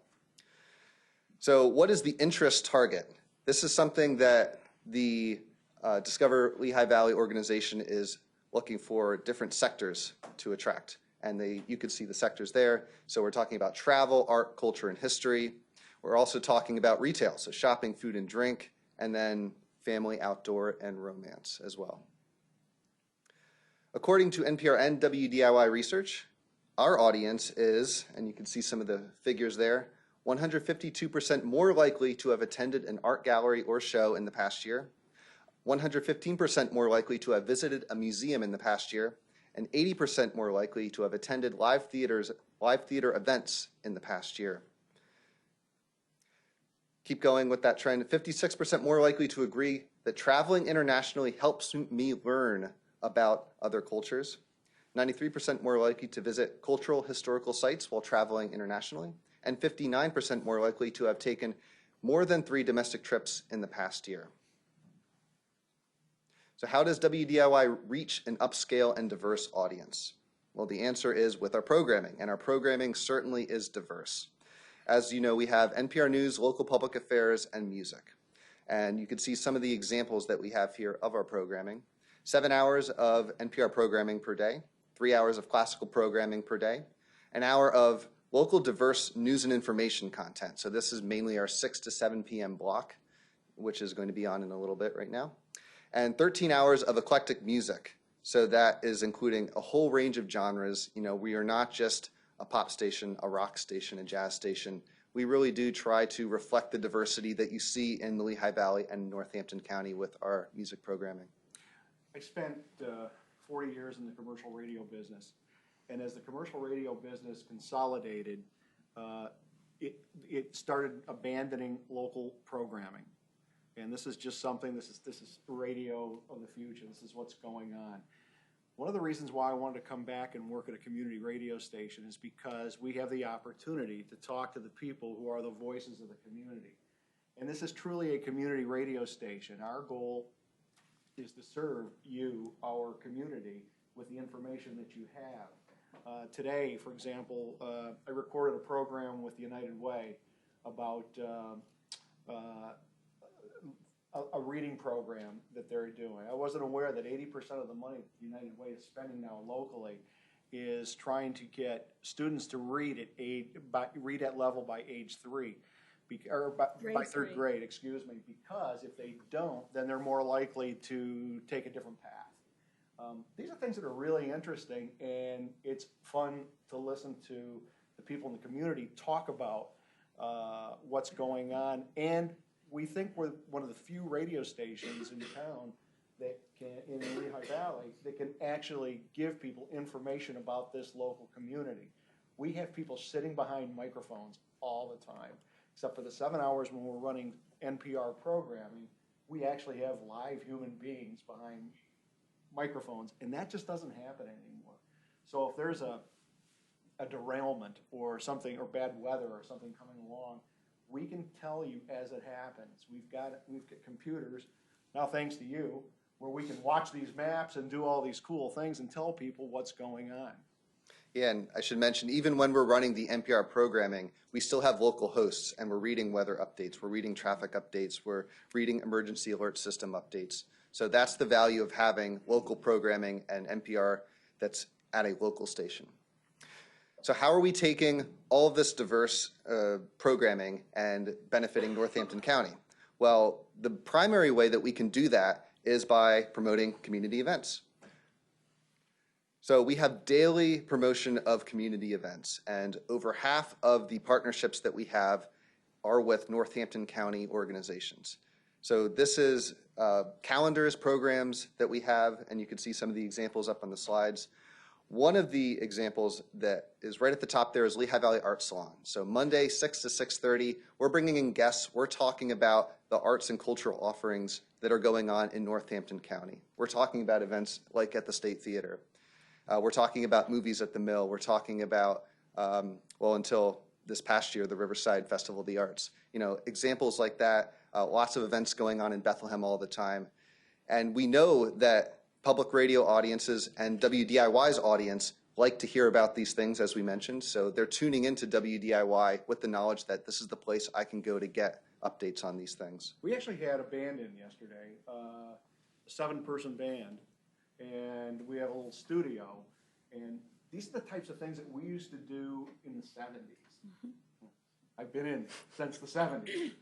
So what is the interest target? This is something that the Discover Lehigh Valley organization is looking for different sectors to attract. And you can see the sectors there. So we're talking about travel, art, culture, and history. We're also talking about retail, so shopping, food, and drink, and then family, outdoor, and romance as well. According to NPR and WDIY research, our audience is, and you can see some of the figures there, 152% more likely to have attended an art gallery or show in the past year, 115% more likely to have visited a museum in the past year, and 80% more likely to have attended live theater events in the past year. Keep going with that trend. 56% more likely to agree that traveling internationally helps me learn about other cultures. 93% more likely to visit cultural historical sites while traveling internationally, and 59% more likely to have taken more than 3 domestic trips in the past year. So how does WDIY reach an upscale and diverse audience? Well, the answer is with our programming, and our programming certainly is diverse. As you know, we have NPR News, local public affairs, and music. And you can see some of the examples that we have here of our programming. 7 hours of NPR programming per day, 3 hours of classical programming per day, an hour of local diverse news and information content. So this is mainly our 6 to 7 p.m. block, which is going to be on in a little bit right now. And 13 hours of eclectic music. So that is including a whole range of genres. You know, we are not just a pop station, a rock station, a jazz station. We really do try to reflect the diversity that you see in the Lehigh Valley and Northampton County with our music programming. I spent 40 years in the commercial radio business, and as the commercial radio business consolidated, it started abandoning local programming. And this is just something, this is radio of the future. This is what's going on. One of the reasons why I wanted to come back and work at a community radio station is because we have the opportunity to talk to the people who are the voices of the community. And this is truly a community radio station. Our goal is to serve you, our community, with the information that you have. Today, for example, I recorded a program with United Way about a reading program that they're doing. I wasn't aware that 80% of the money United Way is spending now locally is trying to get students to read at level by age 3. By third grade, excuse me, because if they don't, then they're more likely to take a different path. These are things that are really interesting, and it's fun to listen to the people in the community talk about what's going on. And we think we're one of the few radio stations in town that can, in the Lehigh Valley, that can actually give people information about this local community. We have people sitting behind microphones all the time. Except for the 7 hours when we're running NPR programming, we actually have live human beings behind microphones, and that just doesn't happen anymore. So if there's a derailment or something, or bad weather or something coming along, we can tell you as it happens. We've got computers, now thanks to you, where we can watch these maps and do all these cool things and tell people what's going on. Yeah, and I should mention, even when we're running the NPR programming, we still have local hosts, and we're reading weather updates, we're reading traffic updates, we're reading emergency alert system updates. So that's the value of having local programming and NPR that's at a local station. So how are we taking all of this diverse programming and benefiting Northampton County? Well, the primary way that we can do that is by promoting community events. So we have daily promotion of community events, and over half of the partnerships that we have are with Northampton County organizations. So this is calendars, programs that we have, and you can see some of the examples up on the slides. One of the examples that is right at the top there is Lehigh Valley Art Salon. So Monday, 6 to 6:30, we're bringing in guests. We're talking about the arts and cultural offerings that are going on in Northampton County. We're talking about events like at the State Theater. We're talking about movies at the Mill. We're talking about, well, until this past year, the Riverside Festival of the Arts. You know, examples like that, lots of events going on in Bethlehem all the time. And we know that public radio audiences and WDIY's audience like to hear about these things, as we mentioned. So they're tuning into WDIY with the knowledge that this is the place I can go to get updates on these things. We actually had a band in yesterday, a 7-person band, and we have a little studio, and these are the types of things that we used to do in the 70s. Mm-hmm. I've been in since the 70s.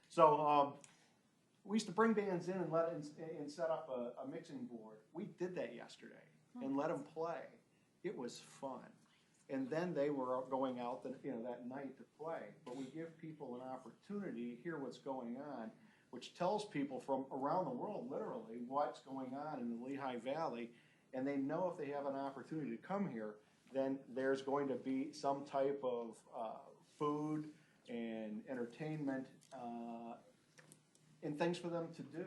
So we used to bring bands in and set up a mixing board. We did that yesterday and let them play. It was fun. And then they were going out that night to play. But we give people an opportunity to hear what's going on, which tells people from around the world, literally, what's going on in the Lehigh Valley. And they know if they have an opportunity to come here, then there's going to be some type of food and entertainment and things for them to do.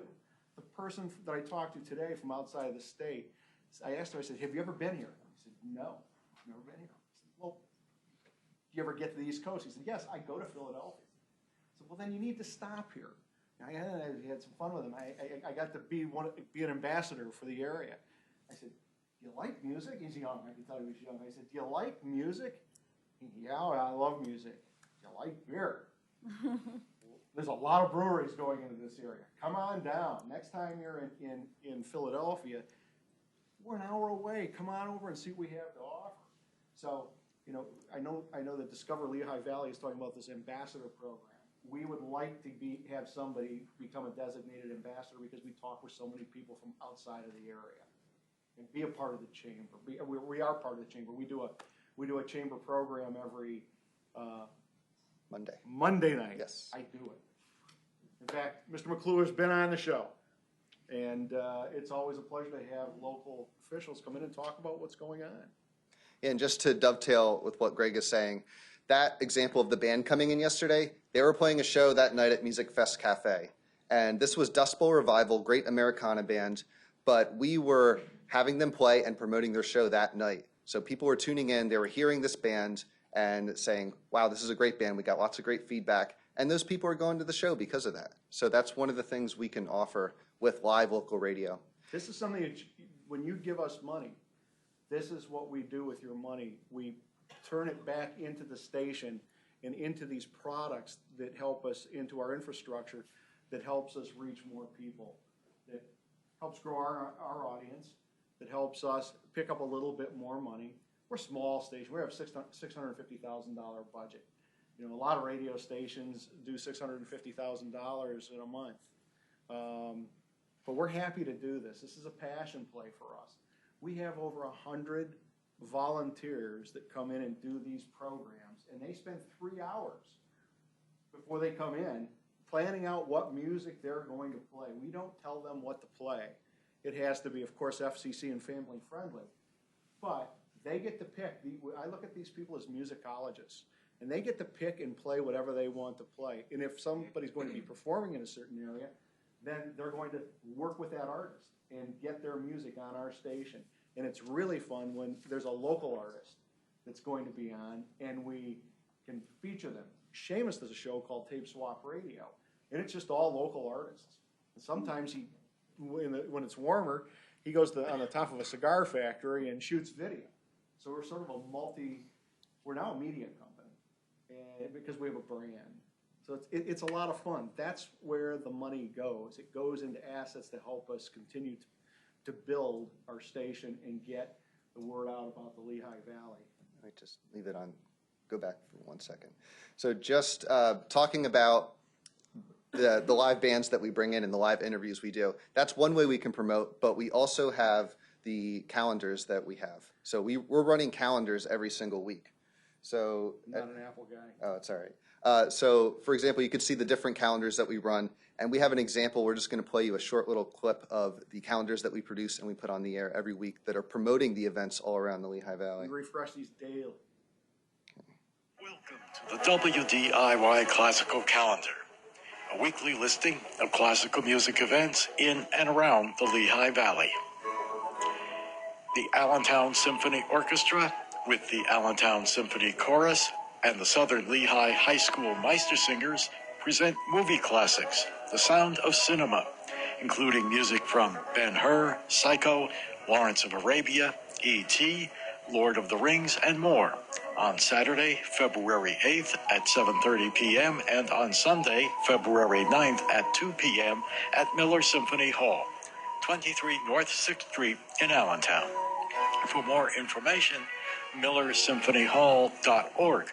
The person that I talked to today from outside of the state, I asked her, I said, have you ever been here? He said, no, I've never been here. I said, well, do you ever get to the East Coast? He said, yes, I go to Philadelphia. I said, well, then you need to stop here. I had some fun with him. I got to be an ambassador for the area. I said, do you like music? He's young. I can tell you he's young. I said, do you like music? Yeah, I love music. Do you like beer? There's a lot of breweries going into this area. Come on down. Next time you're in Philadelphia, we're an hour away. Come on over and see what we have to offer. So, I know that Discover Lehigh Valley is talking about this ambassador program. We would like to have somebody become a designated ambassador because we talk with so many people from outside of the area and be a part of the chamber. We are part of the chamber. We do a chamber program every Monday night. Yes. I do it. In fact, Mr. McClure has been on the show, and it's always a pleasure to have local officials come in and talk about what's going on. And just to dovetail with what Greg is saying, that example of the band coming in yesterday, they were playing a show that night at Music Fest Cafe. And this was Dust Bowl Revival, great Americana band, but we were having them play and promoting their show that night. So people were tuning in, they were hearing this band and saying, wow, this is a great band, we got lots of great feedback. And those people are going to the show because of that. So that's one of the things we can offer with live local radio. This is something that, when you give us money, this is what we do with your money. We turn it back into the station and into these products that help us, into our infrastructure, that helps us reach more people, that helps grow our audience, that helps us pick up a little bit more money. We're a small station. We have a $650,000 budget. You know, a lot of radio stations do $650,000 in a month. But we're happy to do this. This is a passion play for us. We have over 100 volunteers that come in and do these programs, and they spend 3 hours before they come in planning out what music they're going to play. We don't tell them what to play. It has to be, of course, FCC and family friendly, but they get to pick. I look at these people as musicologists, and they get to pick and play whatever they want to play. And if somebody's going to be performing in a certain area, then they're going to work with that artist and get their music on our station. And it's really fun when there's a local artist that's going to be on, and we can feature them. Seamus does a show called Tape Swap Radio, and it's just all local artists. And sometimes when it's warmer, he goes on the top of a cigar factory and shoots video. So we're sort of we're now a media company, and because we have a brand. So it's a lot of fun. That's where the money goes. It goes into assets to help us continue to build our station and get the word out about the Lehigh Valley. Let me just leave it on, go back for 1 second. So just talking about the live bands that we bring in and the live interviews we do, that's one way we can promote, but we also have the calendars that we have. So we're running calendars every single week. So I'm not an Apple guy. Oh, it's all right. So, for example, you could see the different calendars that we run, and we have an example. We're just going to play you a short little clip of the calendars that we produce and we put on the air every week that are promoting the events all around the Lehigh Valley. We refresh these daily. Welcome to the WDIY Classical Calendar, a weekly listing of classical music events in and around the Lehigh Valley. The Allentown Symphony Orchestra with the Allentown Symphony Chorus and the Southern Lehigh High School Meistersingers present movie classics, The Sound of Cinema, including music from Ben-Hur, Psycho, Lawrence of Arabia, E.T., Lord of the Rings, and more, on Saturday, February 8th at 7:30 p.m. and on Sunday, February 9th at 2 p.m. at Miller Symphony Hall, 23 North 6th Street in Allentown. For more information, millersymphonyhall.org.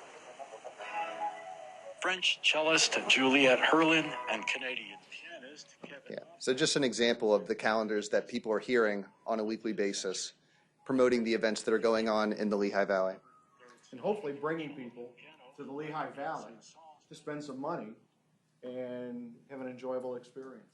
French cellist Juliette Herlin and Canadian pianist Kevin. Yeah. So just an example of the calendars that people are hearing on a weekly basis, promoting the events that are going on in the Lehigh Valley. And hopefully bringing people to the Lehigh Valley to spend some money and have an enjoyable experience.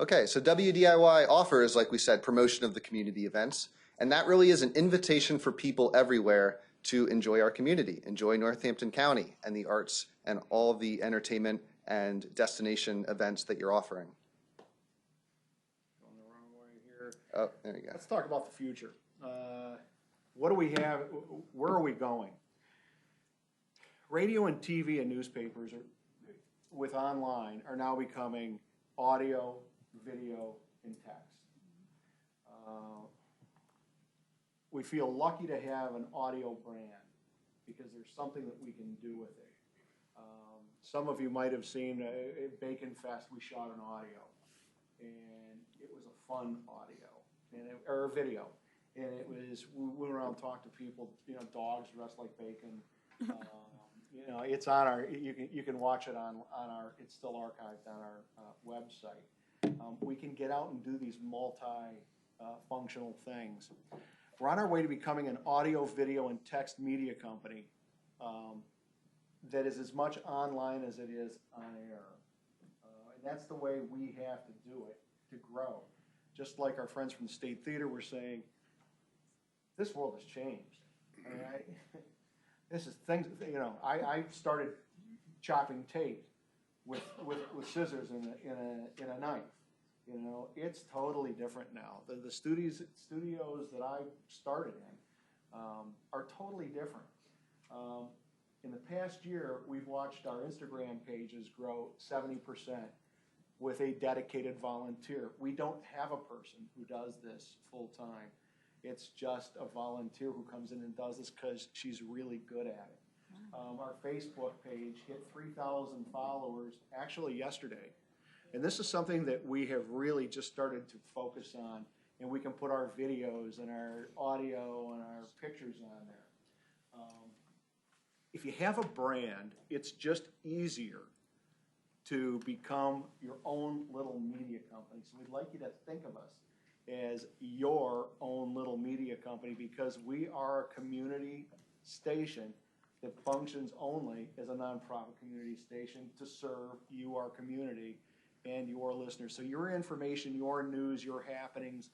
Okay, so WDIY offers, like we said, promotion of the community events, and that really is an invitation for people everywhere to enjoy our community, enjoy Northampton County and the arts and all the entertainment and destination events that you're offering. Going the wrong way here. Oh, there you go. Let's talk about the future. What do we have? Where are we going? Radio and TV and newspapers with online are now becoming audio, video, and text. We feel lucky to have an audio brand because there's something that we can do with it. Some of you might have seen at Bacon Fest, we shot an audio, and it was a fun audio, or a video. And it was, we went around and talked to people, dogs dressed like bacon. It's on our, you can watch it on our, it's still archived on our website. We can get out and do these multi-functional things. We're on our way to becoming an audio, video, and text media company that is as much online as it is on air. And that's the way we have to do it to grow. Just like our friends from the State Theater were saying, this world has changed. I mean, this is things, you know, I started chopping tape with scissors in a knife. You know, it's totally different now. The studios that I started in are totally different. In the past year, we've watched our Instagram pages grow 70% with a dedicated volunteer. We don't have a person who does this full time. It's just a volunteer who comes in and does this because she's really good at it. Our Facebook page hit 3,000 followers actually yesterday. And this is something that we have really just started to focus on, and we can put our videos and our audio and our pictures on there. If you have a brand, it's just easier to become your own little media company. So we'd like you to think of us as your own little media company, because we are a community station that functions only as a nonprofit community station to serve you, our community, and your listeners. So your information, your news, your happenings,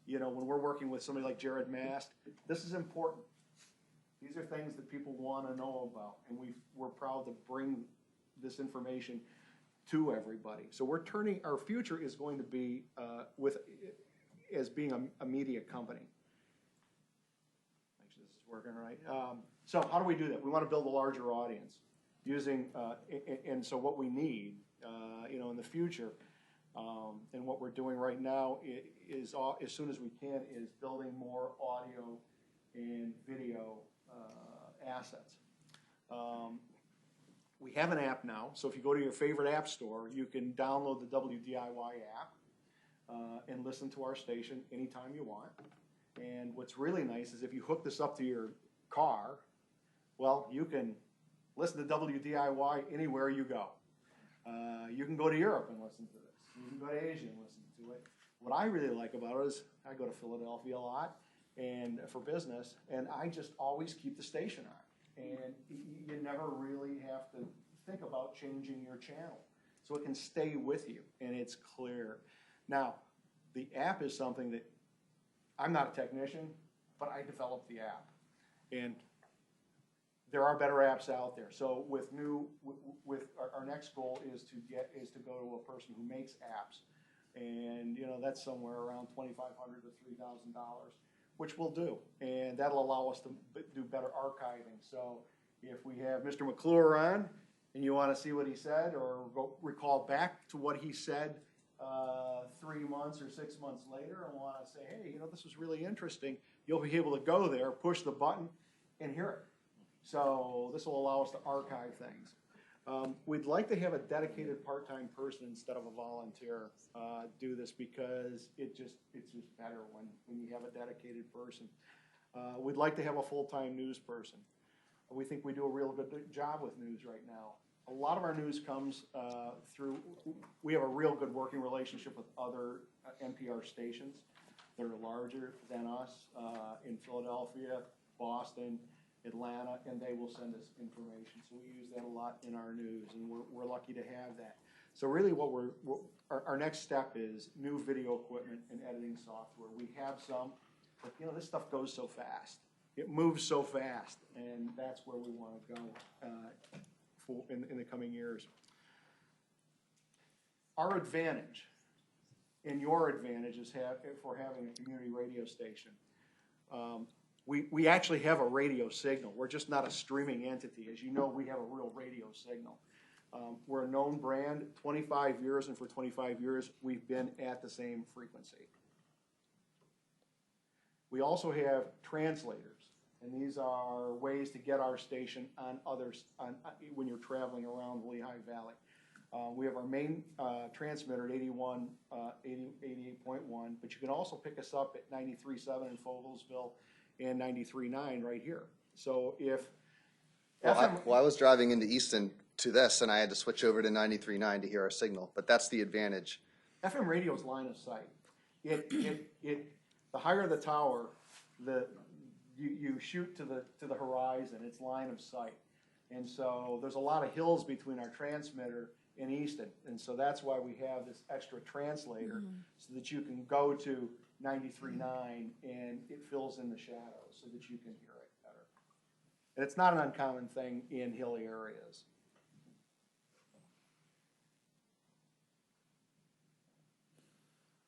you know, when we're working with somebody like Jared Mast, this is important. These are things that people want to know about, and we're proud to bring this information to everybody. So we're turning, our future is going to be as being a media company. Make sure this is working right. So how do we do that? We want to build a larger audience using, and so what we need, you know, in the future, and what we're doing right now is as soon as we can, is building more audio and video assets. We have an app now, so if you go to your favorite app store, you can download the WDIY app and listen to our station anytime you want. And what's really nice is if you hook this up to your car, well, you can listen to WDIY anywhere you go. You can go to Europe and listen to this. You can go to Asia and listen to it. What I really like about it is I go to Philadelphia a lot and for business, and I just always keep the station on. And you never really have to think about changing your channel. So it can stay with you, and it's clear. Now, the app is something that, I'm not a technician, but I developed the app. And there are better apps out there. So with our next goal is to go to a person who makes apps. And, you know, that's somewhere around $2,500 to $3,000. Which we'll do, and that'll allow us to do better archiving. So if we have Mr. McClure on, and you want to see what he said, or recall back to what he said 3 months or 6 months later, and want to say, hey, you know, this was really interesting, you'll be able to go there, push the button, and hear it. So this will allow us to archive things. We'd like to have a dedicated part-time person instead of a volunteer do this, because it's just better when you have a dedicated person. We'd like to have a full-time news person. We think we do a real good job with news right now. A lot of our news comes through, we have a real good working relationship with other NPR stations that are larger than us in Philadelphia, Boston, Atlanta, and they will send us information. So we use that a lot in our news, and we're lucky to have that. So really our next step is new video equipment and editing software. We have some, but you know, this stuff goes so fast. It moves so fast, and that's where we want to go in the coming years. Our advantage, and your advantage, is for having a community radio station. We actually have a radio signal. We're just not a streaming entity. As you know, we have a real radio signal. We're a known brand, 25 years, and for 25 years, we've been at the same frequency. We also have translators, and these are ways to get our station on others when you're traveling around the Lehigh Valley. We have our main transmitter at 88.1, but you can also pick us up at 93.7 in Fogelsville and 93.9 right here. So if I was driving into Easton to this, and I had to switch over to 93.9 to hear our signal, but that's the advantage. FM radio's line of sight. The higher the tower, you shoot to the horizon. It's line of sight, and so there's a lot of hills between our transmitter and Easton, and so that's why we have this extra translator, so that you can go to 93.9, and it fills in the shadows so that you can hear it better. And it's not an uncommon thing in hilly areas.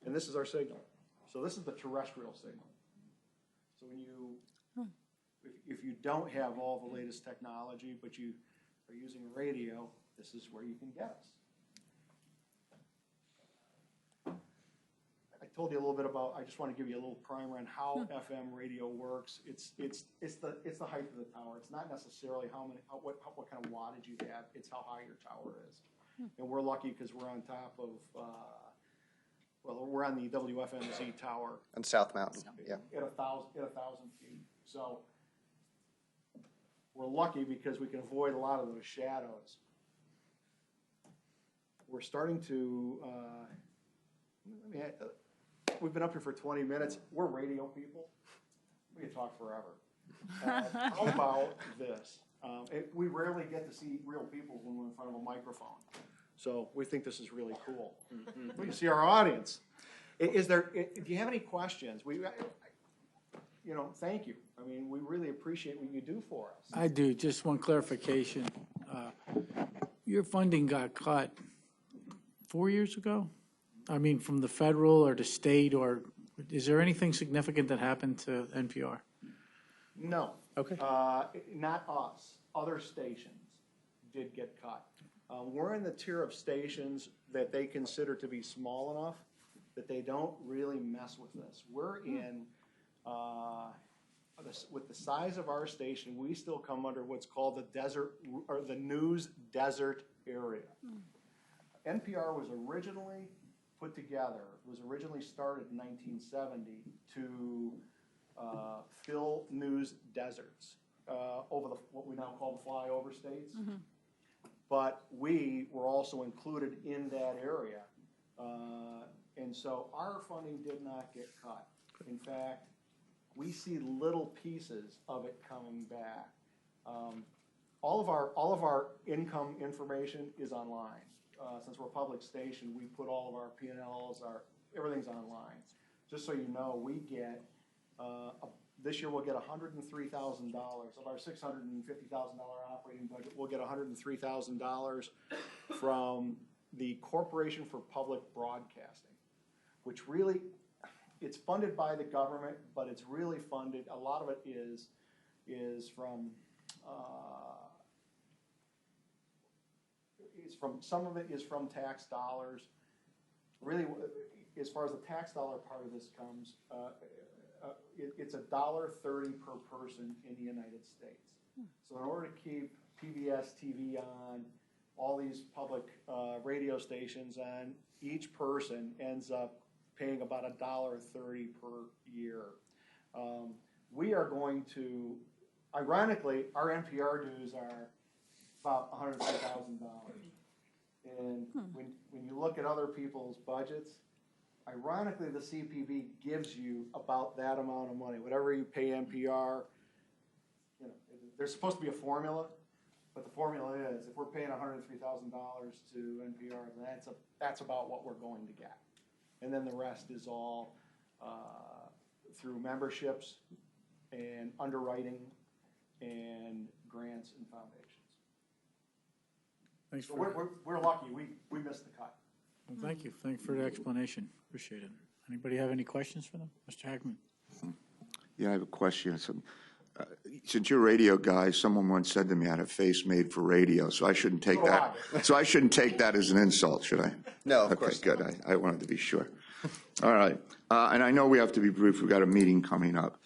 And this is our signal. So this is the terrestrial signal. So when you, if you don't have all the latest technology, but you are using a radio, this is where you can get us. I told you a little bit about, I just want to give you a little primer on how FM radio works. It's the height of the tower. It's not necessarily what kind of wattage you have. It's how high your tower is. And we're lucky because we're on top of, well, we're on the WFMZ tower. And South Mountain, yeah. At 1,000 feet. So we're lucky because we can avoid a lot of those shadows. We're starting to, we've been up here for 20 minutes. We're radio people. We can talk forever. How about this? We rarely get to see real people when we're in front of a microphone. So we think this is really cool. We can see our audience. Do you have any questions? Thank you. I mean, we really appreciate what you do for us. I do. Just one clarification. Your funding got cut 4 years ago? I mean, from the federal or the state, or is there anything significant that happened to NPR? No. Okay. Not us. Other stations did get cut. We're in the tier of stations that they consider to be small enough that they don't really mess with this. We're in, with the size of our station, we still come under what's called the desert, or the news desert area. NPR was originally put together, was originally started in 1970 to fill news deserts over what we now call the flyover states. But we were also included in that area. And so our funding did not get cut. In fact, we see little pieces of it coming back. All of our income information is online. Since we're a public station, we put all of our P&Ls, everything's online. Just so you know, we get, this year we'll get $103,000. Of our $650,000 operating budget, we'll get $103,000 from the Corporation for Public Broadcasting, which really, it's funded by the government, but it's really funded, a lot of it is from, some of it is from tax dollars. Really, as far as the tax dollar part of this comes, it's $1.30 per person in the United States. So in order to keep PBS TV on, all these public radio stations on, each person ends up paying about $1.30 per year. We are going to, ironically, our NPR dues are about $103,000. And when you look at other people's budgets, ironically, the CPB gives you about that amount of money. Whatever you pay NPR, there's supposed to be a formula, but the formula is if we're paying $103,000 to NPR, that's about what we're going to get. And then the rest is all through memberships and underwriting and grants and foundations. Thanks So for, we're lucky. We missed the cut. well, thank you. Thanks for the explanation. Appreciate it. Anybody have any questions for them? Mr. Hackman? Yeah, I have a question. Since you're a radio guy, someone once said to me I had a face made for radio, so I shouldn't take that. So I shouldn't take that as an insult, should I? No, of okay, course good. I wanted to be sure. All right, and I know we have to be brief. We've got a meeting coming up.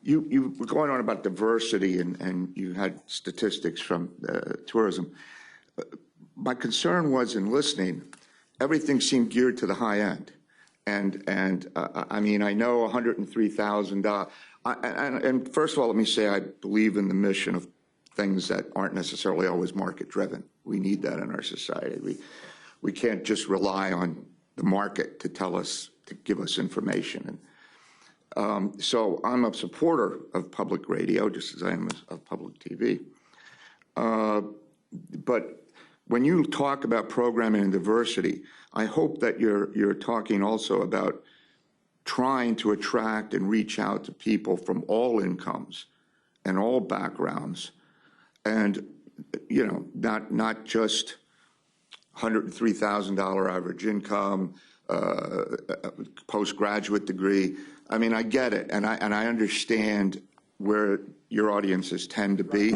You were going on about diversity, and you had statistics from tourism. My concern was in listening, everything seemed geared to the high end. And I mean, I know $103,000. And first of all, let me say I believe in the mission of things that aren't necessarily always market driven. We need that in our society. We can't just rely on the market to tell us, to give us information. And so I'm a supporter of public radio, just as I am of public TV. But when you talk about programming and diversity, I hope that you're talking also about trying to attract and reach out to people from all incomes and all backgrounds, and, you know, not just $103,000 average income, postgraduate degree. I mean, I get it, and I understand where your audiences tend to be,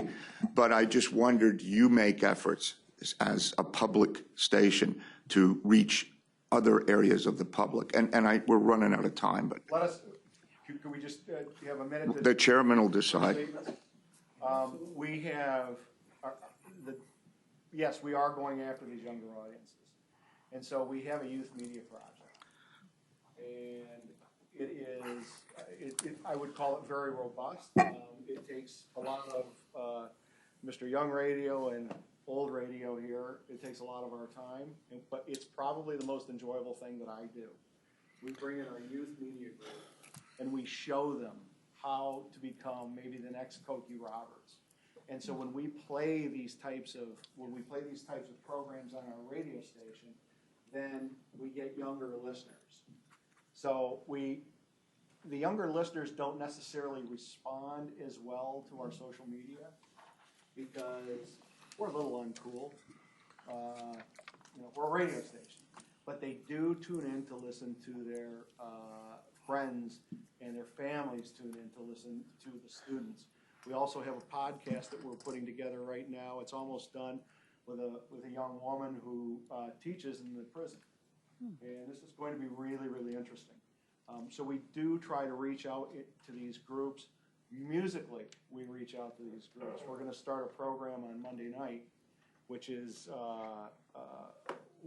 but I just wondered, you make efforts as a public station to reach other areas of the public, and we're running out of time, but Let us, could we just, you have a minute? to- the chairman will decide. We have, yes, we are going after these younger audiences. And so we have a youth media project. And it is, I would call it very robust. It takes a lot of Mr. Young radio and old radio here. It takes a lot of our time, but it's probably the most enjoyable thing that I do. We bring in our youth media group and we show them how to become maybe the next Cokie Roberts. And so when we play these types of programs on our radio station, then we get younger listeners. So the younger listeners don't necessarily respond as well to our social media because we're a little uncool. You know, we're a radio station, but they do tune in to listen to their friends, and their families tune in to listen to the students. We also have a podcast that we're putting together right now. It's almost done with a young woman who teaches in the prison. And this is going to be really, really interesting. So we do try to reach out to these groups. Musically, we reach out to these groups. We're going to start a program on Monday night, which is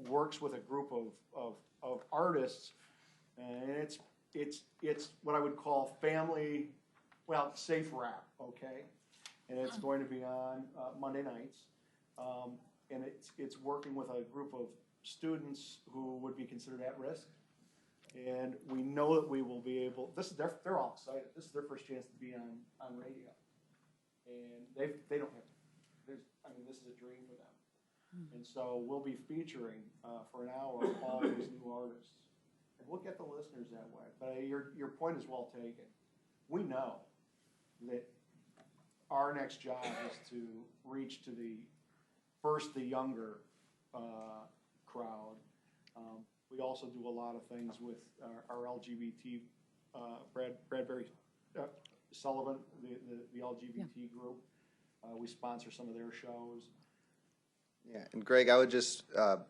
works with a group of artists, and it's what I would call family, well, safe rap, okay? And it's going to be on Monday nights, and it's working with a group of students who would be considered at risk. And we know that we will be able, they're all excited. This is their first chance to be on radio. And they don't have, this is a dream for them. And so we'll be featuring for an hour all these new artists. And we'll get the listeners that way. But your point is well taken. We know that our next job is to reach to the younger crowd. We also do a lot of things with our LGBT, Bradbury Sullivan, the LGBT group. We sponsor some of their shows. Yeah, and Greg, I would just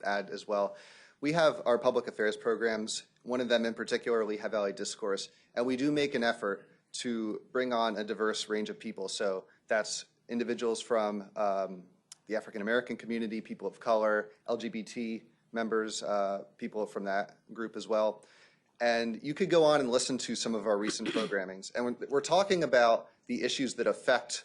add as well, we have our public affairs programs, one of them in particular, Lehigh Valley Discourse, and we do make an effort to bring on a diverse range of people. So that's individuals from the African American community, people of color, LGBT members, people from that group as well. And you could go on and listen to some of our recent programmings. And we're talking about the issues that affect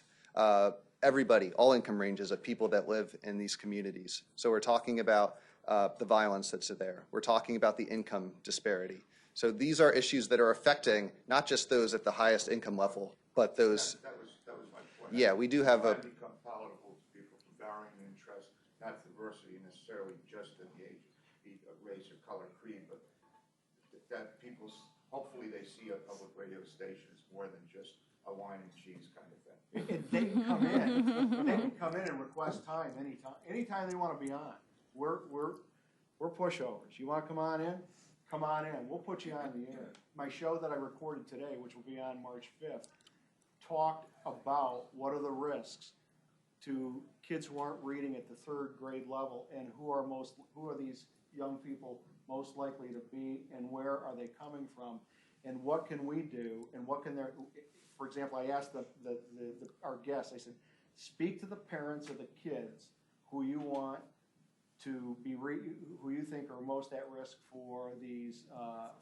everybody, all income ranges of people that live in these communities. So we're talking about the violence that's there. We're talking about the income disparity. So these are issues that are affecting not just those at the highest income level, but those. That was my point. Yeah, we do have a. Become palatable to people from varying interests, not diversity necessarily just in the age, race or color, creed, but that people, hopefully they see a public radio station as more than just a wine and cheese kind of thing. And they can come in. They can come in and request time anytime they want to be on. We're pushovers. You want to come on in? Come on in. We'll put you on the air. My show that I recorded today, which will be on March 5th, talked about what are the risks to kids who aren't reading at the third grade level, and who are these young people most likely to be, and where are they coming from, and what can we do, and what can their, for example, I asked our guests, I said, speak to the parents of the kids who you want to be, who you think are most at risk for these,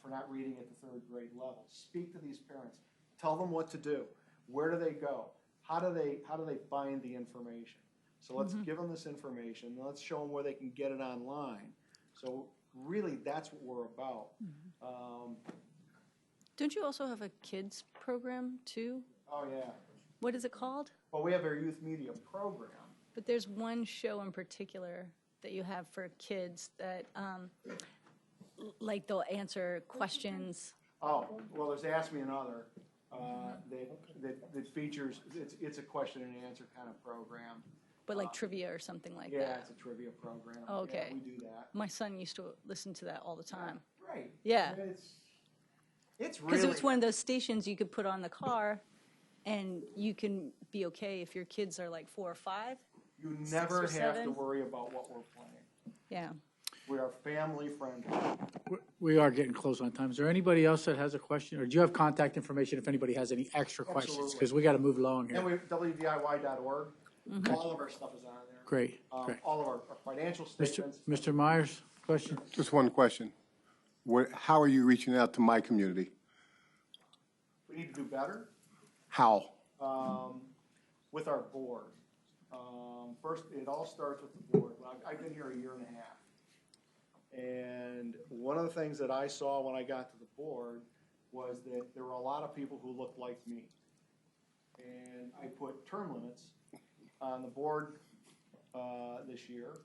for not reading at the third grade level. Speak to these parents. Tell them what to do. Where do they go? How do they find the information? So let's give them this information. Let's show them where they can get it online. So really, that's what we're about. Don't you also have a kids program too? Oh, yeah. What is it called? Well, we have our youth media program. But there's one show in particular that you have for kids that, like they'll answer questions Oh, well, there's Ask Me Another, that features, it's a question and answer kind of program. But like trivia or something like Yeah, that. it's a trivia program. Oh, okay. Yeah, we do that. My son used to listen to that all the time. Right. Yeah. It's Because really. it's one of those stations you could put on the car, and you can be okay if your kids are like 4 or 5. You never have to 7. worry about what we're playing. Yeah. We are family friendly. We are getting close on time. Is there anybody else that has a question, or do you have contact information if anybody has any extra questions? Absolutely. Because we got to move along And we here. have WDIY.org. All of our stuff is on there. Great, great. All of our financial statements. Mr. Myers, question? Just one question. How are you reaching out to my community? We need to do better. How? With our board. First, it all starts with the board. I've been here a year and a half. And one of the things that I saw when I got to the board was that there were a lot of people who looked like me. And I put term limits on the board this year.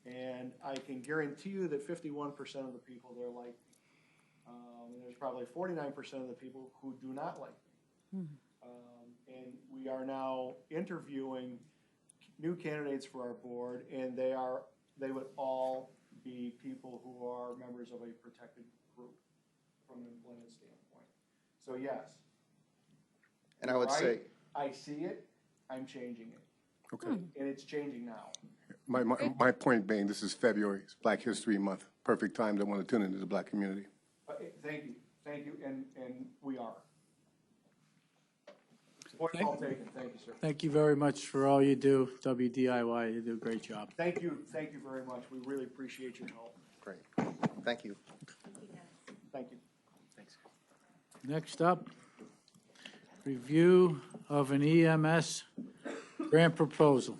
And I can guarantee you that 51% of the people there like me. And there's probably 49% of the people who do not like me. And we are now interviewing new candidates for our board, and they would all be people who are members of a protected group from an employment standpoint. So yes. And I would say, I see it, I'm changing it. Okay. And it's changing now. My point being, this is February, it's Black History Month. Perfect time to want to tune into the black community. Thank you, and we are. Point well taken, thank you, sir. Thank you very much for all you do, WDIY. You do a great job. Thank you very much. We really appreciate your help. great, thank you. Thank you. Thanks. Next up, review of an EMS grant proposal.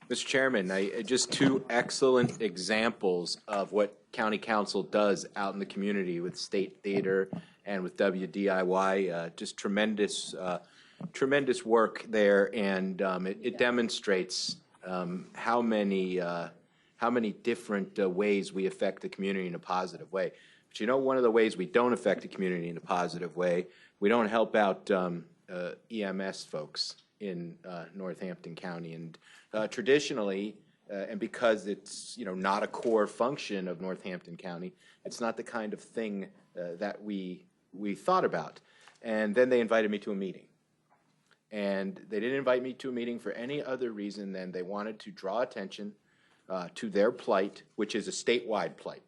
Mr. Chairman, just 2 excellent examples of what County Council does out in the community with State Theater and with WDIY. Just tremendous work there, and it demonstrates how many different ways we affect the community in a positive way. But you know, one of the ways we don't affect the community in a positive way, we don't help out EMS folks in Northampton County. And traditionally, and because it's not a core function of Northampton County, it's not the kind of thing that we thought about. And then they invited me to a meeting. And they didn't invite me to a meeting for any other reason than they wanted to draw attention to their plight, which is a statewide plight.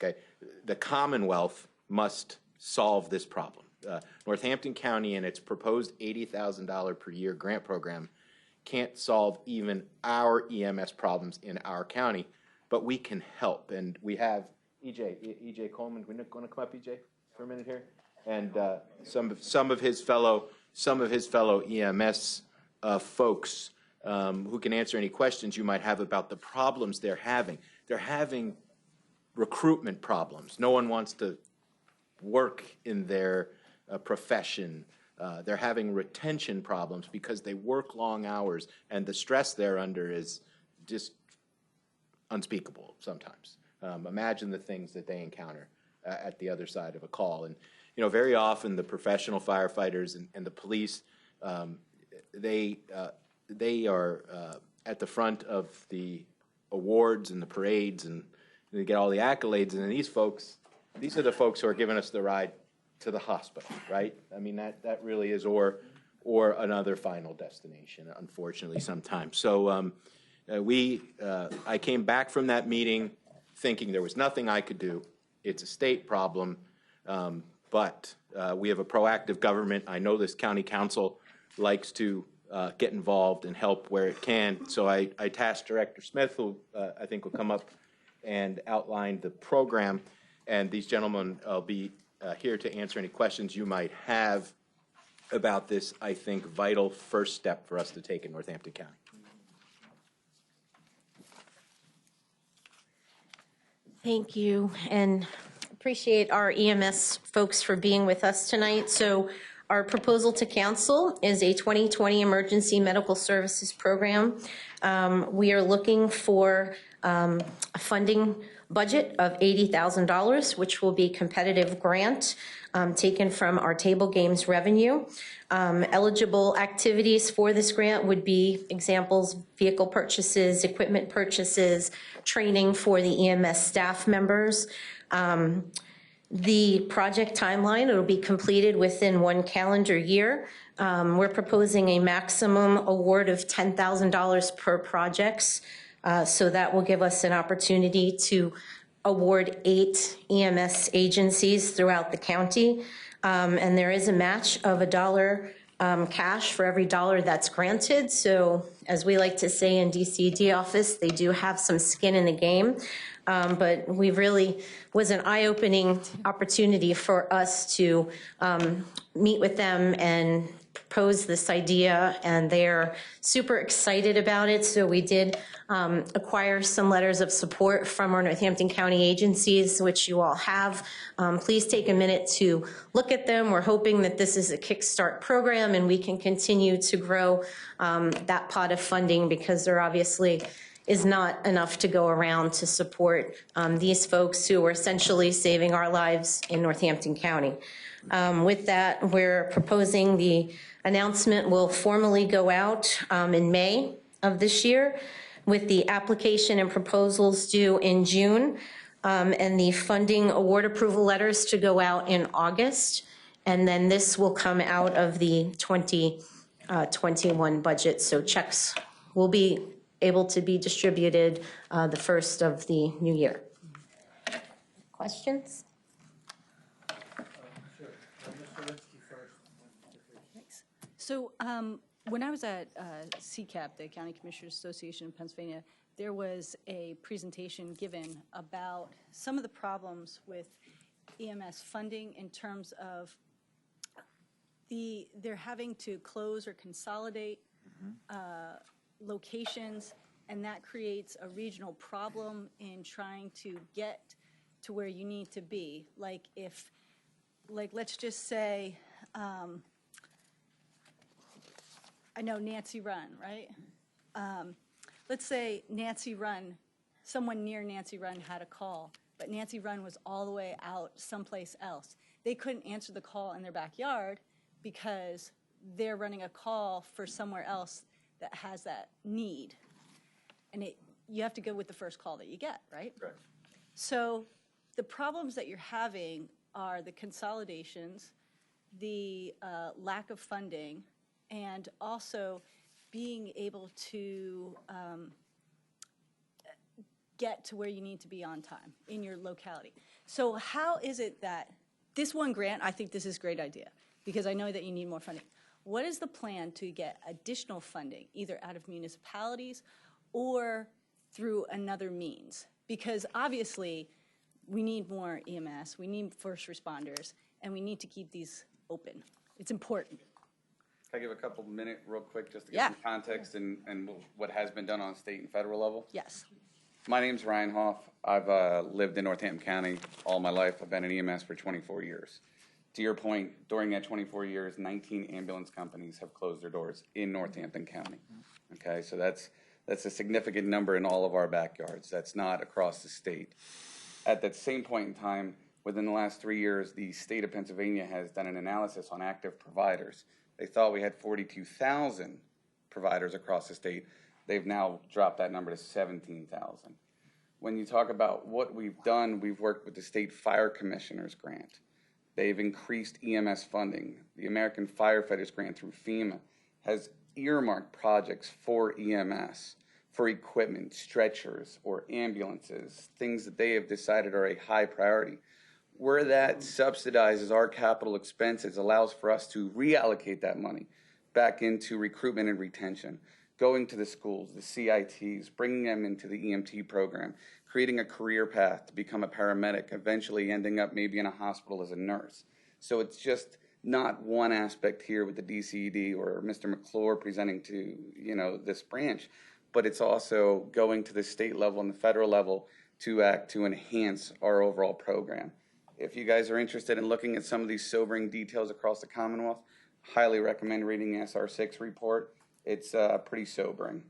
Okay, the Commonwealth must solve this problem. Northampton County and its proposed $80,000 per year grant program can't solve even our EMS problems in our county, but we can help. And we have EJ Coleman. We're going to come up, EJ, for a minute here, and some of his fellow EMS folks who can answer any questions you might have about the problems they're having. They're having recruitment problems. No one wants to work in their profession. They're having retention problems because they work long hours, and the stress they're under is just unspeakable sometimes. Imagine the things that they encounter at the other side of a call. And very often the professional firefighters and the police, they are at the front of the awards and the parades, and they get all the accolades. And then these are the folks who are giving us the ride to the hospital, right? I mean, that really is, or another final destination, unfortunately, sometimes. So I came back from that meeting thinking there was nothing I could do. It's a state problem, but we have a proactive government. I know this county council likes to get involved and help where it can. So I tasked Director Smith, who I think will come up and outline the program. And these gentlemen will be here to answer any questions you might have about this, I think, vital first step for us to take in Northampton County. Thank you, and appreciate our EMS folks for being with us tonight. So Our proposal to council is a 2020 Emergency Medical Services Program. We are looking for a funding budget of $80,000, which will be competitive grant taken from our table games revenue. Eligible activities for this grant would be examples, vehicle purchases, equipment purchases, training for the EMS staff members. The project timeline, it'll be completed within 1 calendar year. We're proposing a maximum award of $10,000 per projects. So that will give us an opportunity to award 8 EMS agencies throughout the county. And there is a match of $1 cash for every $1 that's granted. So as we like to say in DCD office, they do have some skin in the game. But we really was an eye-opening opportunity for us to meet with them and propose this idea, and they're super excited about it. So we did acquire some letters of support from our Northampton County agencies, which you all have. Please take a minute to look at them. We're hoping that this is a kickstart program and we can continue to grow that pot of funding, because there obviously is not enough to go around to support these folks who are essentially saving our lives in Northampton County. With that, we're proposing the announcement will formally go out in May of this year, with the application and proposals due in June, and the funding award approval letters to go out in August. And then this will come out of the 2021 budget. So checks will be able to be distributed the first of the new year. Questions? So when I was at CCAP, the County Commissioners Association of Pennsylvania, there was a presentation given about some of the problems with EMS funding in terms of they're having to close or consolidate locations, and that creates a regional problem in trying to get to where you need to be. Like let's just say, I know Nancy Run, right? Let's say Nancy Run, someone near Nancy Run had a call, but Nancy Run was all the way out someplace else. They couldn't answer the call in their backyard because they're running a call for somewhere else that has that need. And you have to go with the first call that you get, right? Right. So the problems that you're having are the consolidations, the lack of funding, and also being able to get to where you need to be on time in your locality. So how is it that this one grant, I think this is a great idea, because I know that you need more funding. What is the plan to get additional funding, either out of municipalities or through another means? Because obviously, we need more EMS, we need first responders, and we need to keep these open. It's important. Can I give a couple minutes real quick just to get some context and what has been done on state and federal level? Yes. My name's Ryan Hoff. I've lived in Northampton County all my life. I've been in EMS for 24 years. To your point, during that 24 years, 19 ambulance companies have closed their doors in Northampton County. Okay, so that's a significant number in all of our backyards. That's not across the state. At that same point in time, within the last 3 years, the state of Pennsylvania has done an analysis on active providers. They thought we had 42,000 providers across the state. They've now dropped that number to 17,000. When you talk about what we've done, we've worked with the State Fire Commissioners Grant. They've increased EMS funding. The American Firefighters Grant through FEMA has earmarked projects for EMS, for equipment, stretchers, or ambulances, things that they have decided are a high priority. Where that subsidizes our capital expenses allows for us to reallocate that money back into recruitment and retention, going to the schools, the CITs, bringing them into the EMT program, creating a career path to become a paramedic, eventually ending up maybe in a hospital as a nurse. So it's just not one aspect here with the DCED or Mr. McClure presenting to, this branch, but it's also going to the state level and the federal level to act to enhance our overall program. If you guys are interested in looking at some of these sobering details across the Commonwealth, highly recommend reading the SR6 report. It's pretty sobering.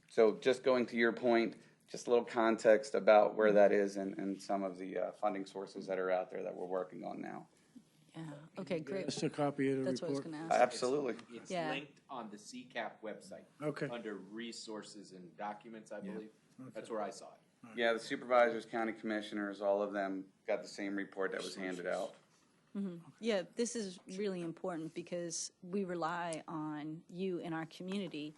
So just going to your point, just a little context about where that is and some of the funding sources that are out there that we're working on now. Yeah, okay, great. Just a copy of the That's what I was report. going to ask. Absolutely. It's Yeah. linked on the CCAP website. Okay. Under resources and documents, I believe. That's where I saw it. Yeah, the supervisors, county commissioners, all of them got the same report that was handed out. Yeah, this is really important because we rely on you in our community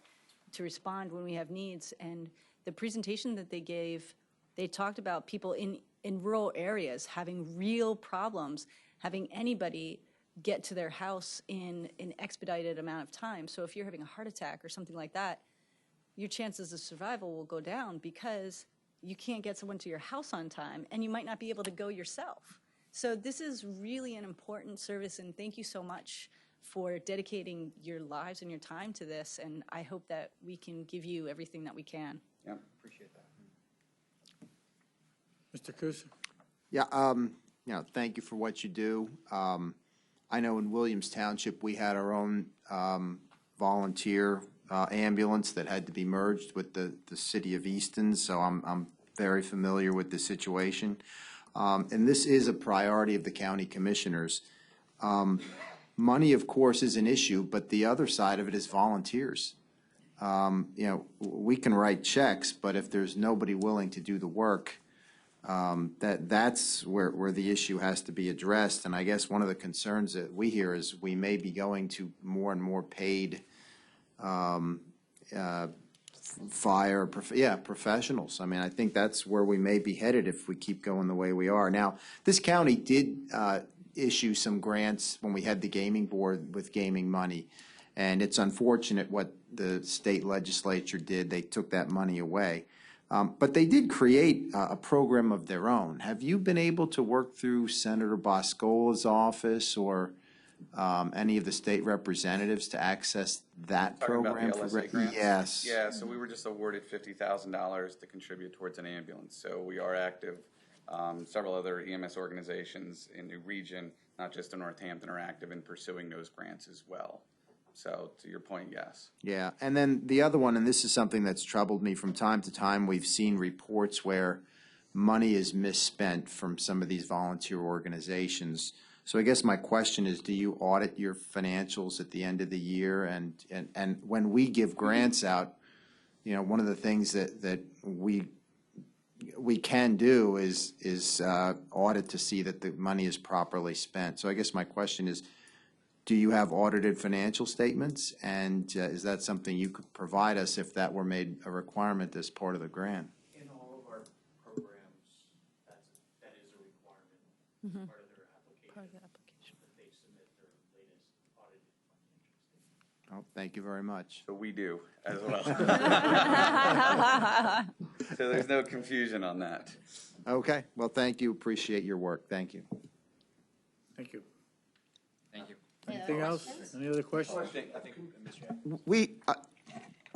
to respond when we have needs. And the presentation that they gave, they talked about people in rural areas having real problems, having anybody get to their house in an expedited amount of time. So if you're having a heart attack or something like that, your chances of survival will go down because you can't get someone to your house on time and you might not be able to go yourself. So this is really an important service, and thank you so much for dedicating your lives and your time to this, and I hope that we can give you everything that we can. Yeah. Appreciate that. Mr. Kusa? Yeah, thank you for what you do. I know in Williams Township, we had our own volunteer ambulance that had to be merged with the city of Easton, so I'm very familiar with the situation. And this is a priority of the county commissioners. Money, of course, is an issue, but the other side of it is volunteers. We can write checks, but if there's nobody willing to do the work, that's where the issue has to be addressed. And I guess one of the concerns that we hear is we may be going to more and more paid professionals. I mean, I think that's where we may be headed if we keep going the way we are. Now, this county did issue some grants when we had the gaming board with gaming money, and it's unfortunate what the state legislature did. They took that money away. But they did create a program of their own. Have you been able to work through Senator Boscola's office or any of the state representatives to access that Talking about program? the LSA grants? Yes. Yeah, so we were just awarded $50,000 to contribute towards an ambulance. So we are active. Several other EMS organizations in the region, not just in Northampton, are active in pursuing those grants as well. So to your point, yes. Yeah, and then the other one, and this is something that's troubled me from time to time, we've seen reports where money is misspent from some of these volunteer organizations. So I guess my question is, do you audit your financials at the end of the year? And when we give grants out, one of the things that we can do is audit to see that the money is properly spent. So I guess my question is, do you have audited financial statements? And is that something you could provide us if that were made a requirement as part of the grant? In all of our programs, that is a requirement, part of their application, that they submit their latest audited financial statement. Oh, thank you very much. So we do as well. So there's no confusion on that. Okay, well, thank you, appreciate your work, thank you. Thank you. Thank you. Anything else? Any other questions?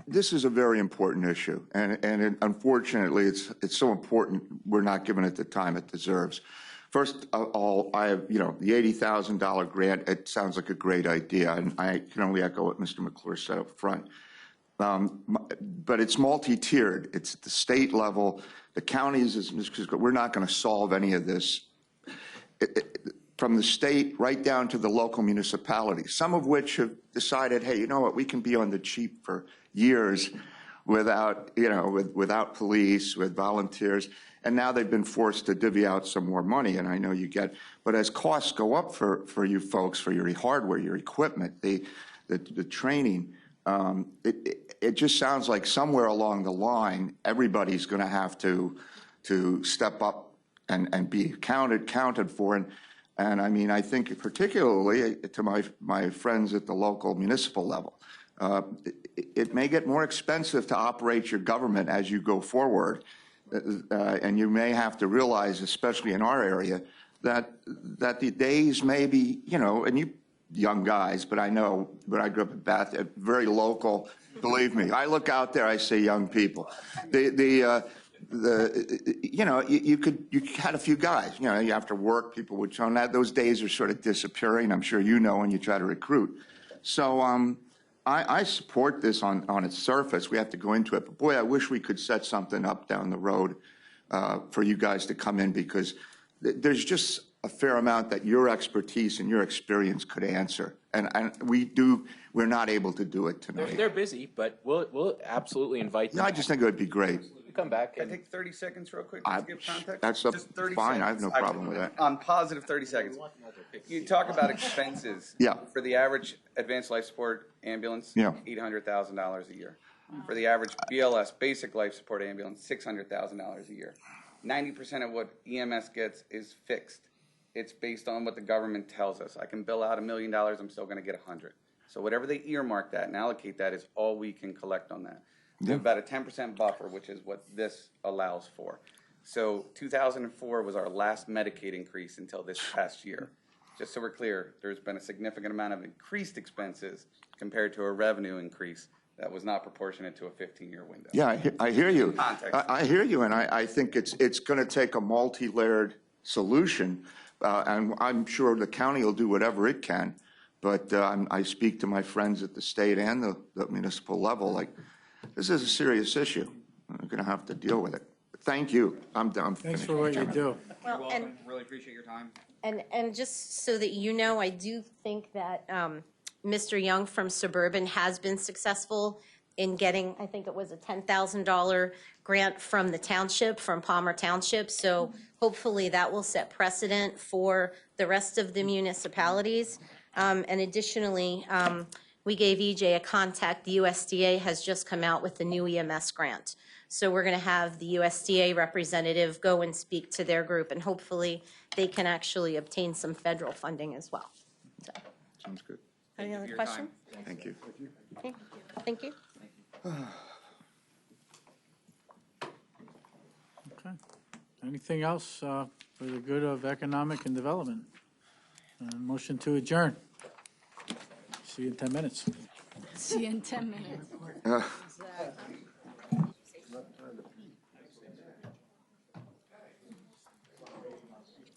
This is a very important issue, and unfortunately, it's so important, we're not giving it the time it deserves. First of all, the $80,000 grant, it sounds like a great idea, and I can only echo what Mr. McClure said up front. But it's multi-tiered. It's at the state level. The counties, we're not going to solve any of this. From the state right down to the local municipalities, some of which have decided, hey, you know what, we can be on the cheap for years without police, with volunteers, and now they've been forced to divvy out some more money, and I know you get, but as costs go up for you folks, for your hardware, your equipment, the training, it just sounds like somewhere along the line, everybody's going to have to step up and be counted for. And I mean, I think particularly to my friends at the local municipal level, it may get more expensive to operate your government as you go forward. And you may have to realize, especially in our area, that the days may be, and you young guys, but I know, but I grew up in Bath, very local, believe me. I look out there, I say young people. you had a few guys, you after work, people would show that. Those days are sort of disappearing. I'm sure you know when you try to recruit. So I support this on its surface. We have to go into it. But boy, I wish we could set something up down the road for you guys to come in, because there's just a fair amount that your expertise and your experience could answer. And we're not able to do it tonight. They're busy, but we'll absolutely invite them. No, I just think it would be great. Come back. Can I take 30 seconds real quick just to give context? That's Just 30 fine. I have no seconds. problem with that. On positive 30 seconds. You talk about expenses. Yeah. For the average advanced life support ambulance, Yeah. $800,000 a year. For the average BLS, basic life support ambulance, $600,000 a year. 90% of what EMS gets is fixed. It's based on what the government tells us. I can bill out $1 million, I'm still going to get 100. So whatever they earmark that and allocate that is all we can collect on that. We have about a 10% buffer, which is what this allows for. So 2004 was our last Medicaid increase until this past year. Just so we're clear, there's been a significant amount of increased expenses compared to a revenue increase that was not proportionate to a 15-year window. Yeah, I hear you. Context. I hear you, and I think it's going to take a multi-layered solution, and I'm sure the county will do whatever it can, but I speak to my friends at the state and the municipal level, like, this is a serious issue. We're going to have to deal with it. Thank you. I'm done. Thanks for what you do. Well, and Really appreciate your time. And just so that you know, I do think that Mr. Young from Suburban has been successful in getting, I think it was a $10,000 grant from the township, from Palmer Township. So hopefully that will set precedent for the rest of the municipalities. And additionally, we gave EJ a contact. The USDA has just come out with the new EMS grant. So we're going to have the USDA representative go and speak to their group, and hopefully they can actually obtain some federal funding as well. So, Sounds good. any other questions? Thank you. Okay, thank you. Okay. Anything else for the good of economic and development? Motion to adjourn. See you in 10 minutes. See you in 10 minutes.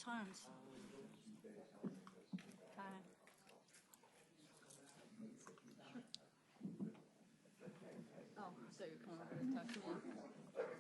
Times. Time. Oh, so you're coming over to talk to me?